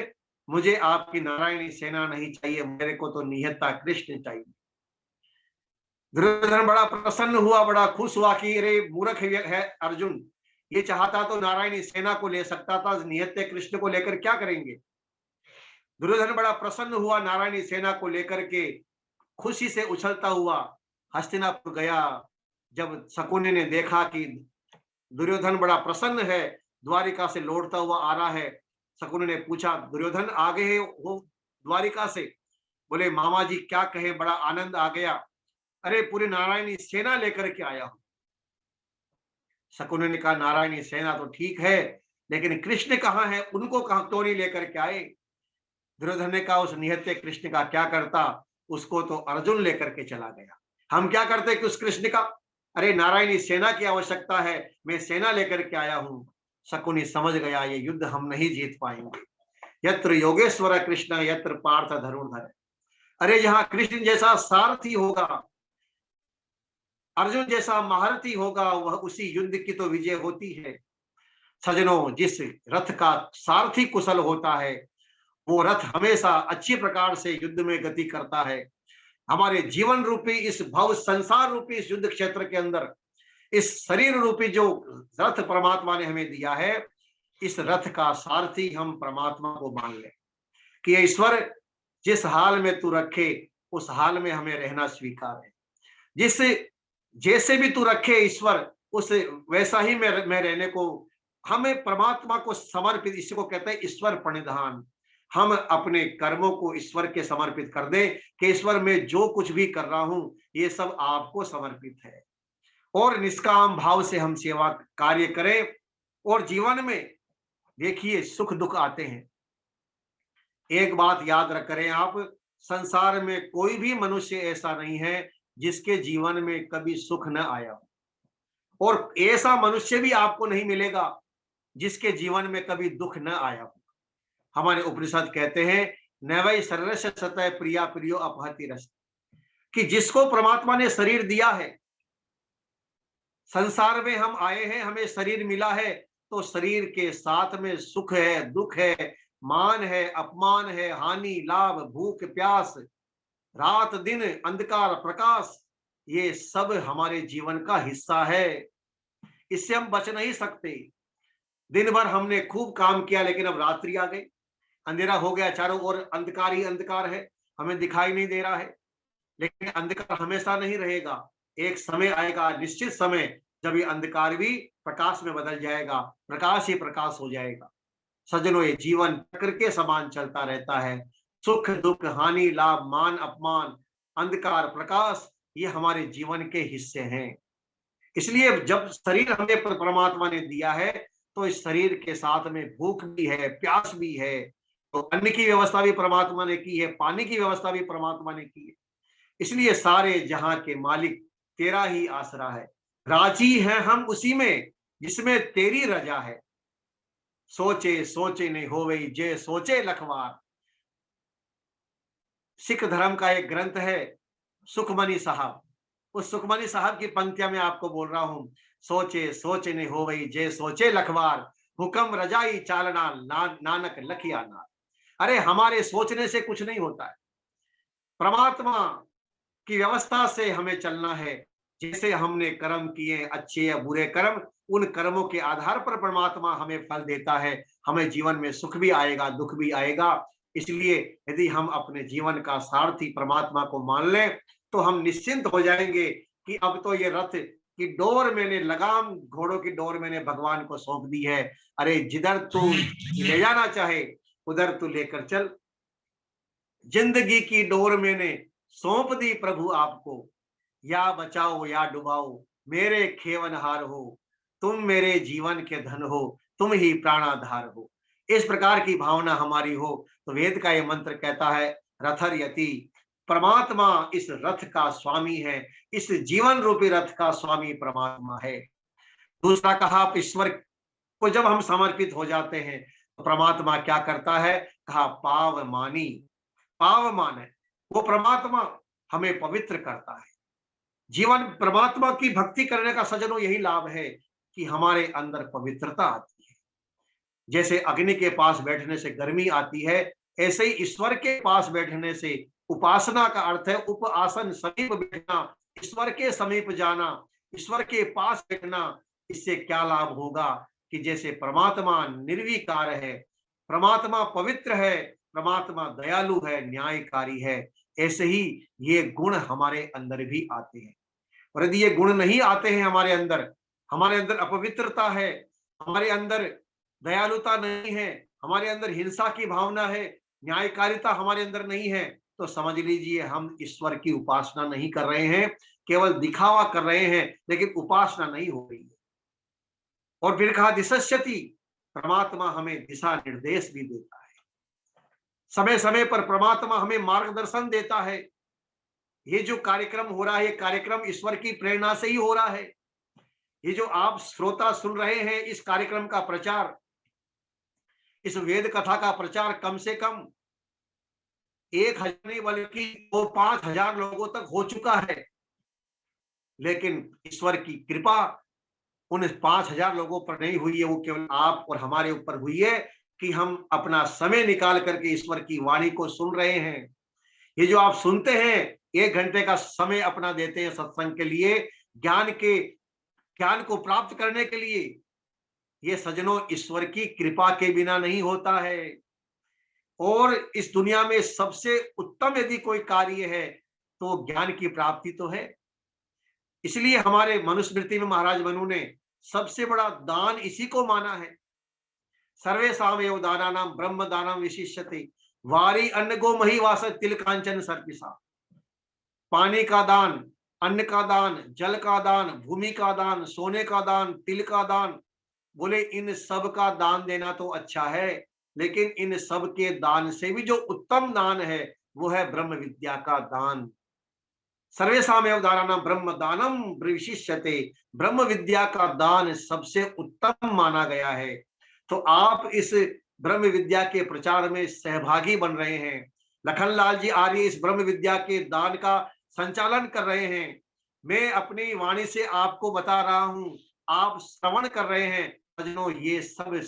मुझे आपकी नारायणी सेना नहीं चाहिए, मेरे को तो निहत्था कृष्ण चाहिए। दुर्योधन बड़ा प्रसन्न हुआ, बड़ा खुश हुआ कि अरे मूर्ख है अर्जुन, ये चाहता तो नारायणी सेना को ले सकता था, निहत्थे कृष्ण को लेकर क्या करेंगे। दुर्योधन बड़ा प्रसन्न हुआ, नारायणी सेना को लेकर के खुशी से उछलता हुआ हस्तिनापुर गया। जब शकुनी ने देखा कि दुर्योधन बड़ा प्रसन्न है, द्वारिका से लौटता हुआ आ रहा है, शकुनी ने पूछा, दुर्योधन आ गए हो द्वारिका से? बोले, मामा जी क्या कहे, बड़ा आनंद आ गया, अरे पूरी नारायणी सेना लेकर के आया हूं। शकुनी ने कहा, नारायणी सेना तो ठीक है, लेकिन कृष्ण कहाँ है, उनको कहाँ क्यों नहीं लेकर के आए? दुर्योधन ने कहा, उस निहत्थे कृष्ण का क्या करता, उसको तो अर्जुन लेकर के चला गया, हम क्या करते कि उस कृष्ण का? अरे नारायणी सेना की आवश्यकता है, मैं सेना लेकर के आया हूं। शकुनी समझ गया ये युद्ध हम नहीं जीत पाएंगे। यत्र योगेश्वर कृष्ण यत्र पार्थ धनुर्धर। अरे जहां कृष्ण जैसा सारथी होगा, अर्जुन जैसा महारथी होगा, वह उसी युद्ध की तो विजय होती है। सजनों, जिस रथ का सारथी कुशल होता है, वो रथ हमेशा अच्छी प्रकार से युद्ध में गति करता है। हमारे जीवन रूपी इस भव संसार रूपी इस युद्ध क्षेत्र के अंदर इस शरीर रूपी जो रथ परमात्मा ने हमें दिया है, इस रथ का सारथी हम परमात्मा को मान ले कि ईश्वर जिस हाल में तू रखे उस हाल में हमें रहना स्वीकार है। जिस जैसे भी तू रखे ईश्वर, उस वैसा ही मैं रहने को, हमें परमात्मा को समर्पित, इसी को कहते हैं ईश्वर प्रणिधान। हम अपने कर्मों को ईश्वर के समर्पित कर दें कि ईश्वर में जो कुछ भी कर रहा हूं ये सब आपको समर्पित है, और निष्काम भाव से हम सेवा कार्य करें। और जीवन में देखिए सुख दुख आते हैं, एक बात याद रख करें आप, संसार में कोई भी मनुष्य ऐसा नहीं है जिसके जीवन में कभी सुख न आया हो, और ऐसा मनुष्य भी आपको नहीं मिलेगा जिसके जीवन में कभी दुख न आया हो। हमारे उपनिषद कहते हैं, नवै शरीरस्य सतः प्रिया प्रियो अपहति रस, कि जिसको परमात्मा ने शरीर दिया है, संसार में हम आए हैं, हमें शरीर मिला है, तो शरीर के साथ में सुख है, दुख है, मान है, अपमान है, हानि लाभ, भूख प्यास, रात दिन, अंधकार प्रकाश, ये सब हमारे जीवन का हिस्सा है। इससे हम बच नहीं सकते। दिन भर हमने खूब काम किया, लेकिन अब रात्रि आ गई, अंधेरा हो गया, चारों ओर अंधकार ही अंधकार है, हमें दिखाई नहीं दे रहा है। लेकिन अंधकार हमेशा नहीं रहेगा, एक समय आएगा, निश्चित समय, जब ये अंधकार भी प्रकाश में बदल जाएगा, प्रकाश ही प्रकाश हो जाएगा। सज्जनों, ये जीवन चक्र के समान चलता रहता है, सुख दुख, हानि लाभ, मान अपमान, अंधकार प्रकाश, ये हमारे जीवन के हिस्से हैं। इसलिए जब शरीर हमें परमात्मा ने दिया है, तो इस शरीर के साथ में भूख भी है, प्यास भी है, तो अन्न की व्यवस्था भी परमात्मा ने की है, पानी की व्यवस्था भी परमात्मा ने की है। इसलिए सारे जहां के मालिक तेरा ही आसरा है, राजी है हम उसी में जिसमें तेरी रजा है। सोचे सोचे नहीं होवे जे सोचे लखवार। सिख धर्म का एक ग्रंथ है सुखमनी साहब, उस सुखमनी साहब की पंक्तियां मैं आपको बोल रहा हूं। सोचे सोचे नहीं होवे जे सोचे लखवार, हुक्म रजाई चालना नानक लखिया नार। अरे हमारे सोचने से कुछ नहीं होता है, परमात्मा की व्यवस्था से हमें चलना है। जैसे हमने कर्म किए, अच्छे या बुरे कर्म, उन कर्मों के आधार पर परमात्मा हमें फल देता है। हमें जीवन में सुख भी आएगा, दुख भी आएगा। इसलिए यदि हम अपने जीवन का सारथी परमात्मा को मान लें, तो हम निश्चिंत हो जाएंगे कि अब तो ये रथ की डोर मैंने, लगाम घोड़ों की डोर मैंने भगवान को सौंप दी है। अरे जिधर तू ले जाना चाहे उधर तू लेकर चल। जिंदगी की डोर मैंने सौंप दी प्रभु आपको, या बचाओ या डुबाओ मेरे खेवनहार हो, तुम मेरे जीवन के धन हो, तुम ही प्राणाधार हो। इस प्रकार की भावना हमारी हो तो वेद का ये मंत्र कहता है, रथर यति, परमात्मा इस रथ का स्वामी है, इस जीवन रूपी रथ का स्वामी परमात्मा है। दूसरा कहा, ईश्वर को जब हम समर्पित हो जाते हैं तो परमात्मा क्या करता है, कहा पावमानी। पावमान है वो परमात्मा, हमें पवित्र करता है। जीवन परमात्मा की भक्ति करने का सज्जनों यही लाभ है कि हमारे अंदर पवित्रता आती है। जैसे अग्नि के पास बैठने से गर्मी आती है, ऐसे ही ईश्वर के पास बैठने से, उपासना का अर्थ है उप आसन, समीप बैठना, ईश्वर के समीप जाना, ईश्वर के पास बैठना। इससे क्या लाभ होगा कि जैसे परमात्मा निर्विकार है, परमात्मा पवित्र है, परमात्मा दयालु है, न्यायकारी है, ऐसे ही ये गुण हमारे अंदर भी आते हैं। और यदि ये गुण नहीं आते हैं हमारे अंदर अपवित्रता है, हमारे अंदर दयालुता नहीं है, हमारे अंदर हिंसा की भावना है, न्यायकारिता हमारे अंदर नहीं है, तो समझ लीजिए हम ईश्वर की उपासना नहीं कर रहे हैं, केवल दिखावा कर रहे हैं, लेकिन उपासना नहीं हो रही है। और फिर कहा दिशस्यति, परमात्मा हमें दिशा निर्देश भी देता है, समय समय पर परमात्मा हमें मार्गदर्शन देता है। ये जो कार्यक्रम हो रहा है, ये कार्यक्रम ईश्वर की प्रेरणा से ही हो रहा है। ये जो आप श्रोता सुन रहे हैं, इस कार्यक्रम का प्रचार, इस वेद कथा का प्रचार कम से कम 1,000 नहीं बल्कि 5,000 लोगों तक हो चुका है। लेकिन ईश्वर की कृपा उन 5,000 लोगों पर नहीं हुई है, वो केवल आप और हमारे ऊपर हुई है कि हम अपना समय निकाल करके ईश्वर की वाणी को सुन रहे हैं। ये जो आप सुनते हैं, 1 घंटे का समय अपना देते हैं सत्संग के लिए, ज्ञान को प्राप्त करने के लिए, ये सज्जनों ईश्वर की कृपा के बिना नहीं होता है। और इस दुनिया में सबसे उत्तम यदि कोई कार्य है तो ज्ञान की प्राप्ति तो है। इसलिए हमारे मनुस्मृति में महाराज मनु ने सबसे बड़ा दान इसी को माना है। सर्वेषां एव दानानां ब्रह्म दानम विशिष्यते, वारी अन्न गो मही वास तिल कांचन सर्पिसा। पानी का दान, अन्न का दान, जल का दान, भूमि का दान, सोने का दान, तिल का दान, बोले इन सब का दान देना तो अच्छा है, लेकिन इन सब के दान से भी जो उत्तम दान है वो है ब्रह्म विद्या का दान। सर्वेषामेव दानानां ब्रह्म दानम विशिष्यते, ब्रह्म विद्या का दान सबसे उत्तम माना गया है। तो आप इस ब्रह्म विद्या के प्रचार में सहभागी बन रहे हैं। लखनलाल जी आर्य इस ब्रह्म विद्या के दान का संचालन कर रहे हैं। मैं अपनी वाणी से आपको बता रहा हूं, आप श्रवण कर रहे हैं। सज्जनों, ये सब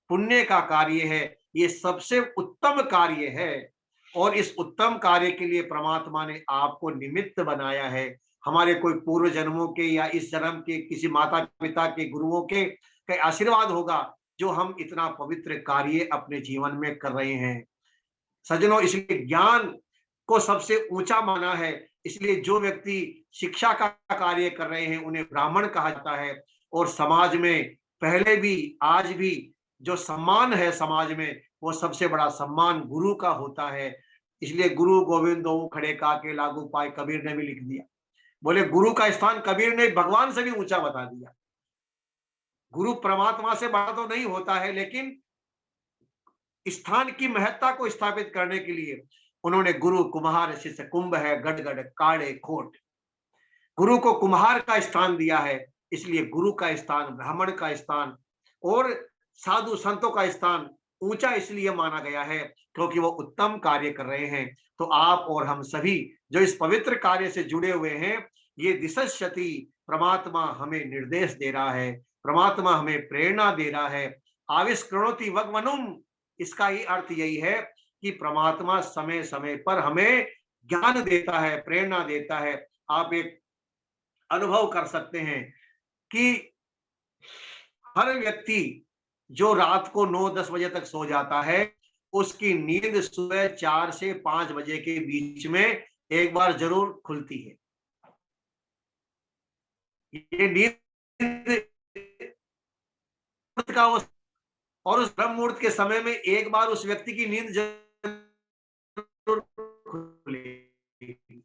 पुण्य का कार्य है, ये सबसे उत्तम कार्य है। और इस उत्तम कार्य के लिए परमात्मा ने आपको निमित्त बनाया है। हमारे कोई पूर्व जन्मों के या इस जन्म के किसी माता पिता के, गुरुओं के आशीर्वाद होगा जो हम इतना पवित्र कार्य अपने जीवन में कर रहे हैं। सज्जनों, इसलिए ज्ञान को सबसे ऊंचा माना है। इसलिए जो व्यक्ति शिक्षा का कार्य कर रहे हैं उन्हें ब्राह्मण कहा जाता है। और समाज में पहले भी आज भी जो सम्मान है समाज में, वो सबसे बड़ा सम्मान गुरु का होता है। इसलिए गुरु गोविंदो खड़े काके लागू पाए, कबीर ने भी लिख दिया। बोले गुरु का स्थान कबीर ने भगवान से भी ऊंचा बता दिया। गुरु परमात्मा से बड़ा तो नहीं होता है, लेकिन स्थान की महत्ता को स्थापित करने के लिए उन्होंने गुरु कुम्हार शिष्य कुंभ है गड़ गड़ काड़े खोट, गुरु को कुम्हार का स्थान दिया है। इसलिए गुरु का स्थान, ब्राह्मण का स्थान और साधु संतों का स्थान ऊंचा इसलिए माना गया है क्योंकि वो उत्तम कार्य कर रहे हैं। तो आप और हम सभी जो इस पवित्र कार्य से जुड़े हुए हैं, ये दिशस्यति, परमात्मा हमें निर्देश दे रहा है, परमात्मा हमें प्रेरणा दे रहा है। आविष्कृणोति वग्मनुम, इसका ही अर्थ यही है कि परमात्मा समय समय पर हमें ज्ञान देता है, प्रेरणा देता है। आप एक अनुभव कर सकते हैं कि हर व्यक्ति जो रात को 9-10 बजे तक सो जाता है, उसकी नींद सुबह 4 से 5 बजे के बीच में एक बार जरूर खुलती है। ये नींद का और उस ब्रह्म मुहूर्त के समय में एक बार उस व्यक्ति की नींद जरूर खुलेगी।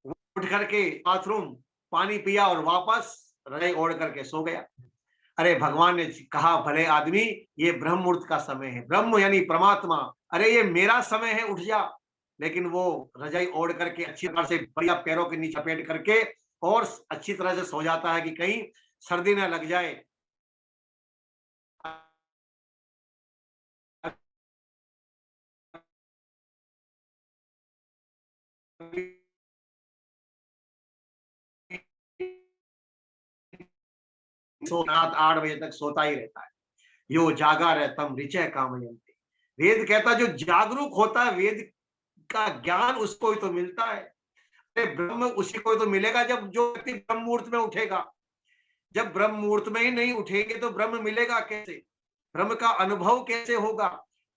उठ करके बाथरूम, पानी पिया और वापस रजाई ओढ़ करके सो गया। अरे भगवान ने कहा भले आदमी, ये ब्रह्म मुहूर्त का समय है, ब्रह्म यानी परमात्मा, अरे ये मेरा समय है, उठ जा। लेकिन वो रजाई ओढ़ करके अच्छी तरह से बढ़िया पैरों के नीचे लपेट करके और अच्छी तरह से सो जाता है कि कहीं सर्दी न लग जाए। रात 8 बजे तक सोता ही रहता है। यो जागा रहतम ऋचय कामयन्ते, वेद कहता है जो जागरूक होता है वेद का ज्ञान उसको ही तो मिलता है। ब्रह्म उसी को तो मिलेगा जब जो व्यक्ति ब्रह्म मुहूर्त में उठेगा। जब ब्रह्म मुहूर्त में ही नहीं उठेंगे तो ब्रह्म मिलेगा कैसे, ब्रह्म का अनुभव कैसे होगा,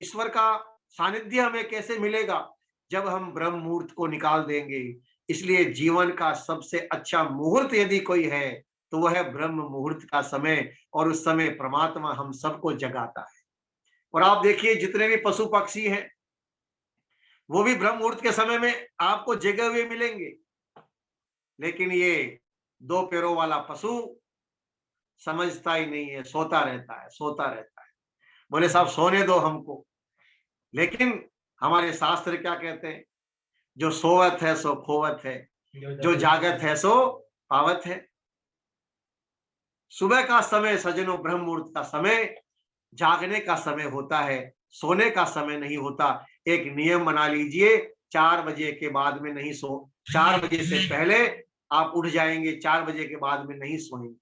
ईश्वर का सानिध्य हमें कैसे मिलेगा जब हम ब्रह्म मुहूर्त को निकाल देंगे। इसलिए जीवन का सबसे अच्छा मुहूर्त यदि कोई है तो वह है ब्रह्म मुहूर्त का समय, और उस समय परमात्मा हम सबको जगाता है। और आप देखिए जितने भी पशु पक्षी हैं वो भी ब्रह्म मुहूर्त के समय में आपको जगे हुए मिलेंगे, लेकिन ये दो पैरों वाला पशु समझता ही नहीं है, सोता रहता है, सोता रहता है। बोले साहब सोने दो हमको, लेकिन हमारे शास्त्र क्या कहते हैं, जो सोवत है सो खोवत है, जो जागत है सो पावत है। सुबह का समय सजनों ब्रह्म मुहूर्त का समय जागने का समय होता है, सोने का समय नहीं होता। एक नियम बना लीजिए, 4 बजे के बाद में नहीं सो, 4 बजे से पहले आप उठ जाएंगे, 4 बजे के बाद में नहीं सोएंगे।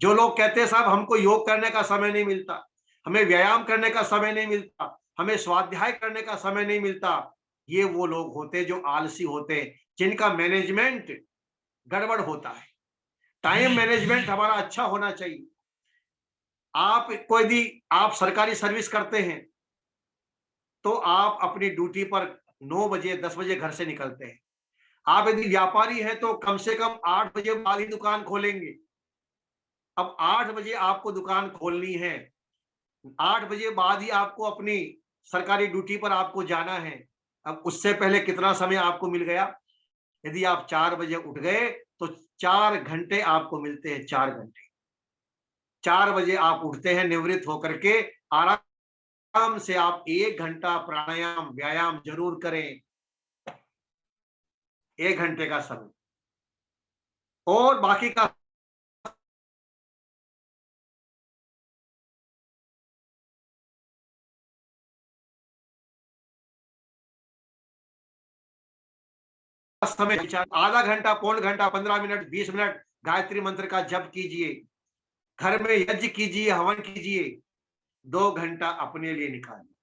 जो लोग कहते हैं साहब हमको योग करने का समय नहीं मिलता, हमें व्यायाम करने का समय नहीं मिलता, हमें स्वाध्याय करने का समय नहीं मिलता, ये वो लोग होते जो आलसी होते, जिनका मैनेजमेंट गड़बड़ होता है। टाइम मैनेजमेंट हमारा अच्छा होना चाहिए। आप कोई भी आप सरकारी सर्विस करते हैं तो आप अपनी ड्यूटी पर 9 बजे 10 बजे घर से निकलते हैं। आप यदि व्यापारी हैं तो कम से कम 8 बजे बाद ही दुकान खोलेंगे। अब 8 बजे आपको दुकान खोलनी है, 8 बजे बाद ही आपको अपनी सरकारी ड्यूटी पर आपको जाना है। अब उससे पहले कितना समय आपको मिल गया? यदि आप 4 बजे उठ गए तो 4 घंटे आपको मिलते हैं, 4 घंटे। 4 बजे आप उठते हैं निवृत्त होकर के, आराम से आप 1 घंटा प्राणायाम व्यायाम जरूर करें, 1 घंटे का समय, और बाकी का समय आधा घंटा, पौन घंटा, 15 मिनट, 20 मिनट गायत्री मंत्र का जप कीजिए, घर में यज्ञ कीजिए, हवन कीजिए, 2 घंटा अपने लिए निकालिए।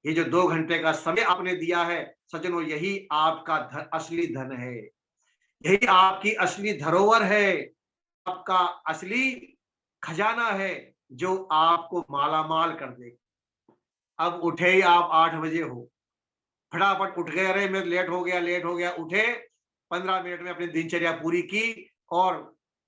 ये जो 2 घंटे का समय आपने दिया है सज्जनों, यही आपका असली धन है, यही आपकी असली धरोहर है, आपका असली खजाना है जो आपको मालामाल कर देगा। अब उठे ही आप 8 बजे हो, फटाफट उठ गए, अरे मैं लेट हो गया, उठे, 15 मिनट में अपनी दिनचर्या पूरी की और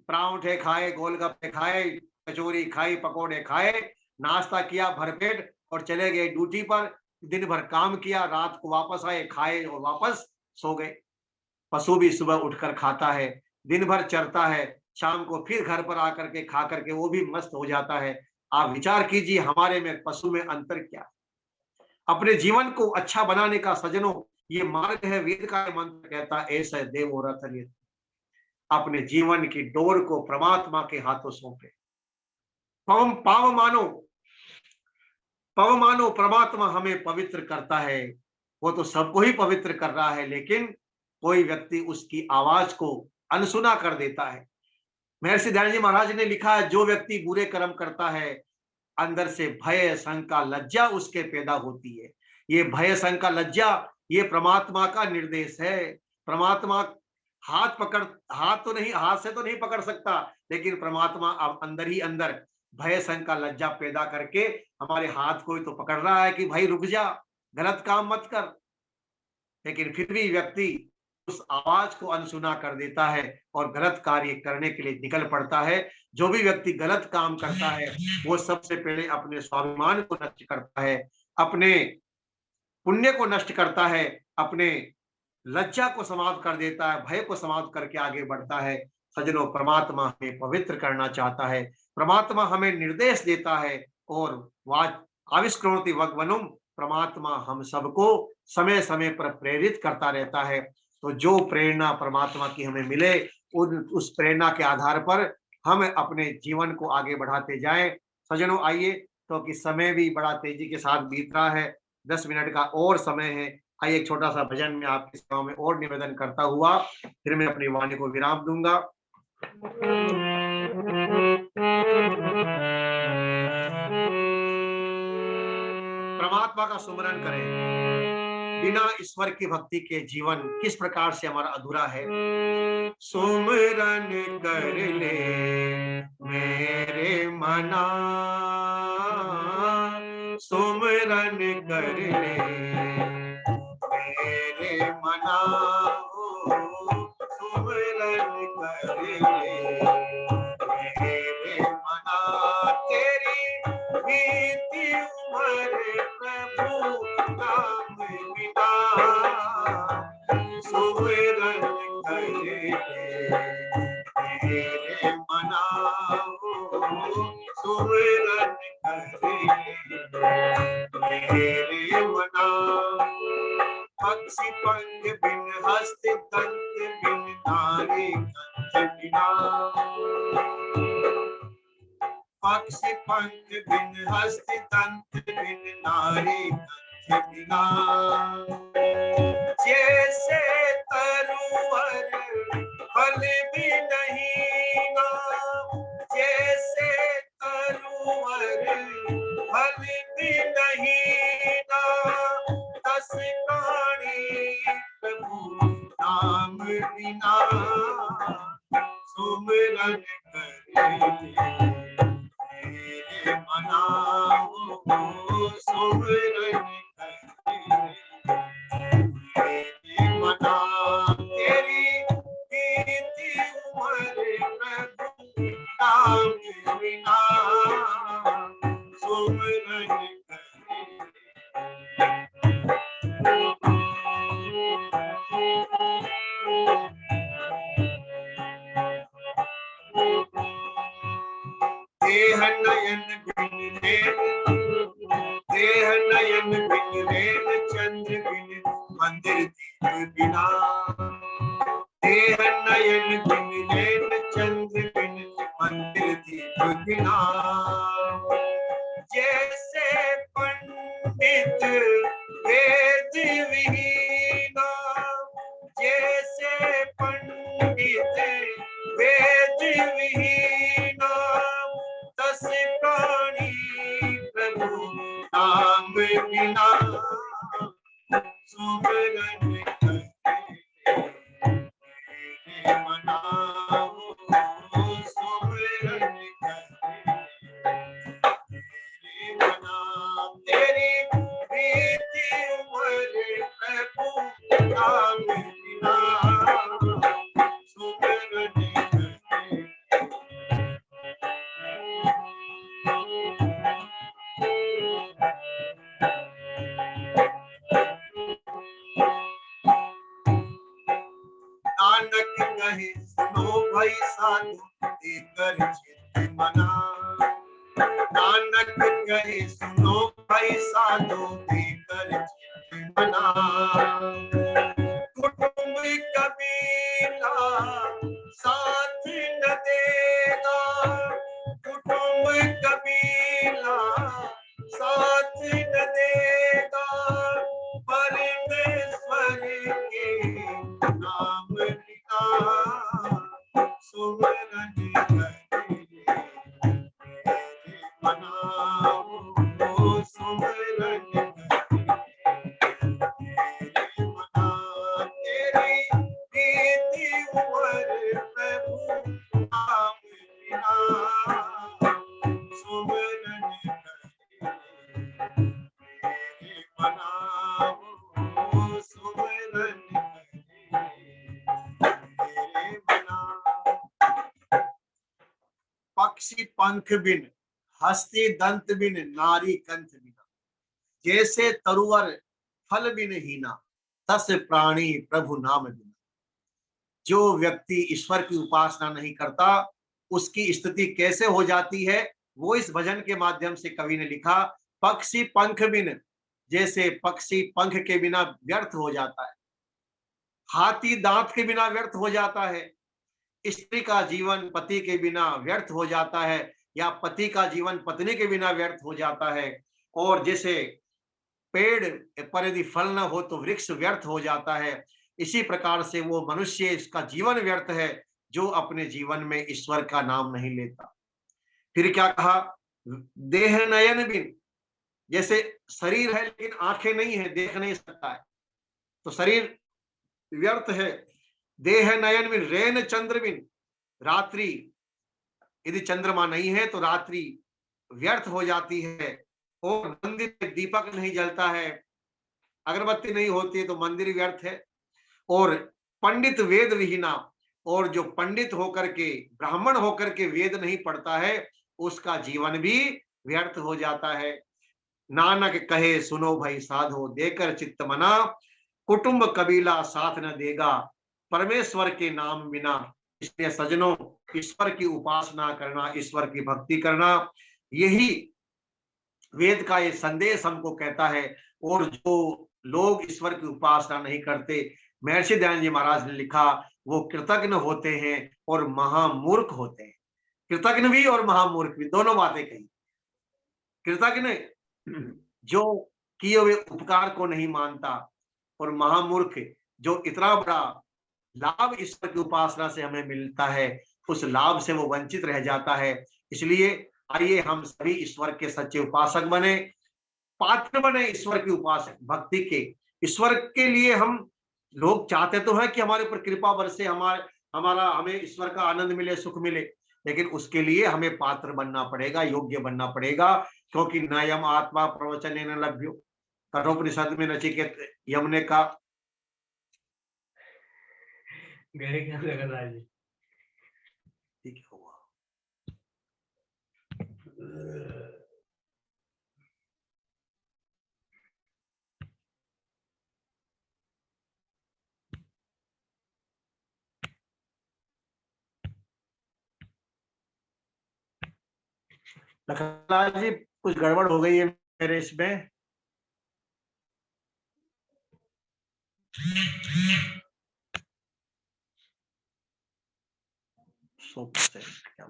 परांठे खाए, गोलगप्पे खाए, कचौरी खाई, पकोड़े खाए, नाश्ता किया भरपेट और चले गए ड्यूटी पर। दिन भर काम किया, रात को वापस आए, खाए और वापस सो गए। पशु भी सुबह उठकर खाता है, दिन भर चरता है, शाम को फिर घर पर आकर के खा करके वो भी मस्त हो जाता है। आप विचार कीजिए हमारे में पशु में अंतर क्या है। अपने जीवन को अच्छा बनाने का सज्जनों ये मार्ग है। वेद का मंत्र कहता है ऐसा देवो रथ, अपने जीवन की डोर को परमात्मा के हाथों सौंपे। पव मानो परमात्मा हमें पवित्र करता है, वो तो सबको ही पवित्र कर रहा है, लेकिन कोई व्यक्ति उसकी आवाज को अनसुना कर देता है। महर्षि दयानंद जी महाराज ने लिखा है, जो व्यक्ति बुरे कर्म करता है अंदर से भय शंका लज्जा उसके पैदा होती है। ये भय शंका लज्जा ये परमात्मा का निर्देश है। परमात्मा हाथ से तो नहीं पकड़ सकता, लेकिन परमात्मा अब अंदर ही अंदर भय शंका लज्जा पैदा करके हमारे हाथ को ही तो पकड़ रहा है कि भाई रुक जा, गलत काम मत कर। लेकिन फिर भी व्यक्ति उस आवाज को अनसुना कर देता है और गलत कार्य करने के लिए निकल पड़ता है। जो भी व्यक्ति गलत काम करता है वो सबसे पहले अपने स्वाभिमान को नष्ट करता है, अपने पुण्य को नष्ट करता है, अपने लज्जा को समाप्त कर देता है, भय को समाप्त करके आगे बढ़ता है। सज्जनों, परमात्मा हमें पवित्र करना चाहता है, परमात्मा हमें निर्देश देता है और वाच आविष्करोति भगवनुम, परमात्मा हम सबको समय समय पर प्रेरित करता रहता है। तो जो प्रेरणा परमात्मा की हमें मिले उस प्रेरणा के आधार पर हम अपने जीवन को आगे बढ़ाते जाएं। सज्जनों आइए, तो कि समय भी बड़ा तेजी के साथ बीत रहा है, 10 मिनट का और समय है। आइए एक छोटा सा भजन में आपकी सेवा में और निवेदन करता हुआ फिर मैं अपनी वाणी को विराम दूंगा। परमात्मा का सुमरन करें। बिना ईश्वर की भक्ति के जीवन किस प्रकार से हमारा अधूरा है। सुमरन कर ले मेरे मना, सुमरन कर ले मेरे मना, सुमरन कर ले मेरे मना। तेरी बीती उम्र प्रभु नाम बिना, सुमरन कर ले मेरे मना, सुमरन कर ले मेरे मना। पक्षी पंख बिन हस्त दंत बिन नारी कंठ बिना, पक्षी पंख बिन हस्त दंत बिन नारी कंठ बिना। जैसे तरुवर फल भी नहीं ना, जैसे तरुवर फल भी नहीं ना, दस काणी प्रभु नाम बिना, सुमरन कर मेरे मना, सुमरन कर मेरे मना। तेरी बीती उम्र प्रभु नाम बिना, सुमरन कर देह नयन बिन नैन, देह नयन बिन नैन चंद्र बिन मंदिर दीप बिना, देह नयन बिन नैन चंद्र बिन मंदिर दीप बिना। जैसे पंडित वेद विहीना, जैसे पंडित वेद विहीना, दस प्राणी प्रभु नाम बिना, सुमरन कर मेरे मना, सुमरन कर मेरे मना। तेरी बीती उम्र प्रभु नाम बिना, सुमरन कर नानक कहे सुनो भाई साधु देकर चित्त मना, नानक कहे सुनो भाई साधु देकर चित्त मना। कुटुंब कबीला साथ न देगा, कुटुंब कबीला साथ न देगा, परमेश्वर के नाम बिना, सुमरन कर मेरे मना, सुमरन कर मेरे मना। तेरी बीती उम्र प्रभु नाम बिना, सुमरन कर मेरे मना, सुमरन कर मेरे मना। पक्षी पंख बिन हस्ती दंत बिन नारी कंठ बिना, जैसे तरुवर फल बिन हीना, तस प्राणी प्रभु नाम बिना। जो व्यक्ति ईश्वर की उपासना नहीं करता उसकी स्थिति कैसे हो जाती है, वो इस भजन के माध्यम से कवि ने लिखा। पक्षी पंख बिन, जैसे पक्षी पंख के बिना व्यर्थ हो जाता है, हाथी दांत के बिना व्यर्थ हो जाता है, स्त्री का जीवन पति के बिना व्यर्थ हो जाता है, या पति का जीवन पत्नी के बिना व्यर्थ हो जाता है, और जैसे पेड़ पर यदि फल न हो तो वृक्ष व्यर्थ हो जाता है, इसी प्रकार से वो मनुष्य इसका जीवन व्यर्थ है जो अपने जीवन में ईश्वर का नाम नहीं लेता। फिर क्या कहा, देह नयन बिन, जैसे शरीर है लेकिन आंखें नहीं है, देख नहीं सकता है, तो शरीर व्यर्थ है। देह नयन बिन रैन चंद्र बिन, रात्रि यदि चंद्रमा नहीं है तो रात्रि व्यर्थ हो जाती है। और मंदिर में दीपक नहीं जलता है, अगरबत्ती नहीं होती है तो मंदिर व्यर्थ है। और पंडित वेद विहीना, और जो पंडित होकर के, ब्राह्मण होकर के वेद नहीं पढ़ता है, उसका जीवन भी व्यर्थ हो जाता है। नानक कहे सुनो भाई साधो, देकर चित्त मना, कुटुंब कबीला साथ न देगा, परमेश्वर के नाम बिना। इसलिए सज्जनों, ईश्वर की उपासना करना, ईश्वर की भक्ति करना, यही वेद का ये संदेश हमको कहता है। और जो लोग ईश्वर की उपासना नहीं करते, महर्षि दयानंद जी महाराज ने लिखा, वो कृतज्ञ होते हैं और महामूर्ख होते हैं। कृतज्ञ भी और महामूर्ख भी, दोनों बातें कही। कृतज्ञ जो किए हुए उपकार को नहीं मानता, और महामूर्ख जो इतना बड़ा लाभ ईश्वर की उपासना से हमें मिलता है, उस लाभ से वो वंचित रह जाता है। इसलिए आइए हम सभी ईश्वर के सच्चे उपासक बने, पात्र बने ईश्वर की उपासक भक्ति के। ईश्वर के लिए हम लोग चाहते तो हैं कि हमारे ऊपर कृपा बरसे, हमें ईश्वर का आनंद मिले, सुख मिले, लेकिन उसके लिए हमें पात्र बनना पड़ेगा, योग्य बनना पड़ेगा। क्योंकि न यम आत्मा प्रवचन न लभ्यो, कठोपनिषद में नचिकेत यम ने कहा। ठीक हुआ। लखनलाल जी, कुछ गड़बड़ हो गई है मेरे इसमें। क्या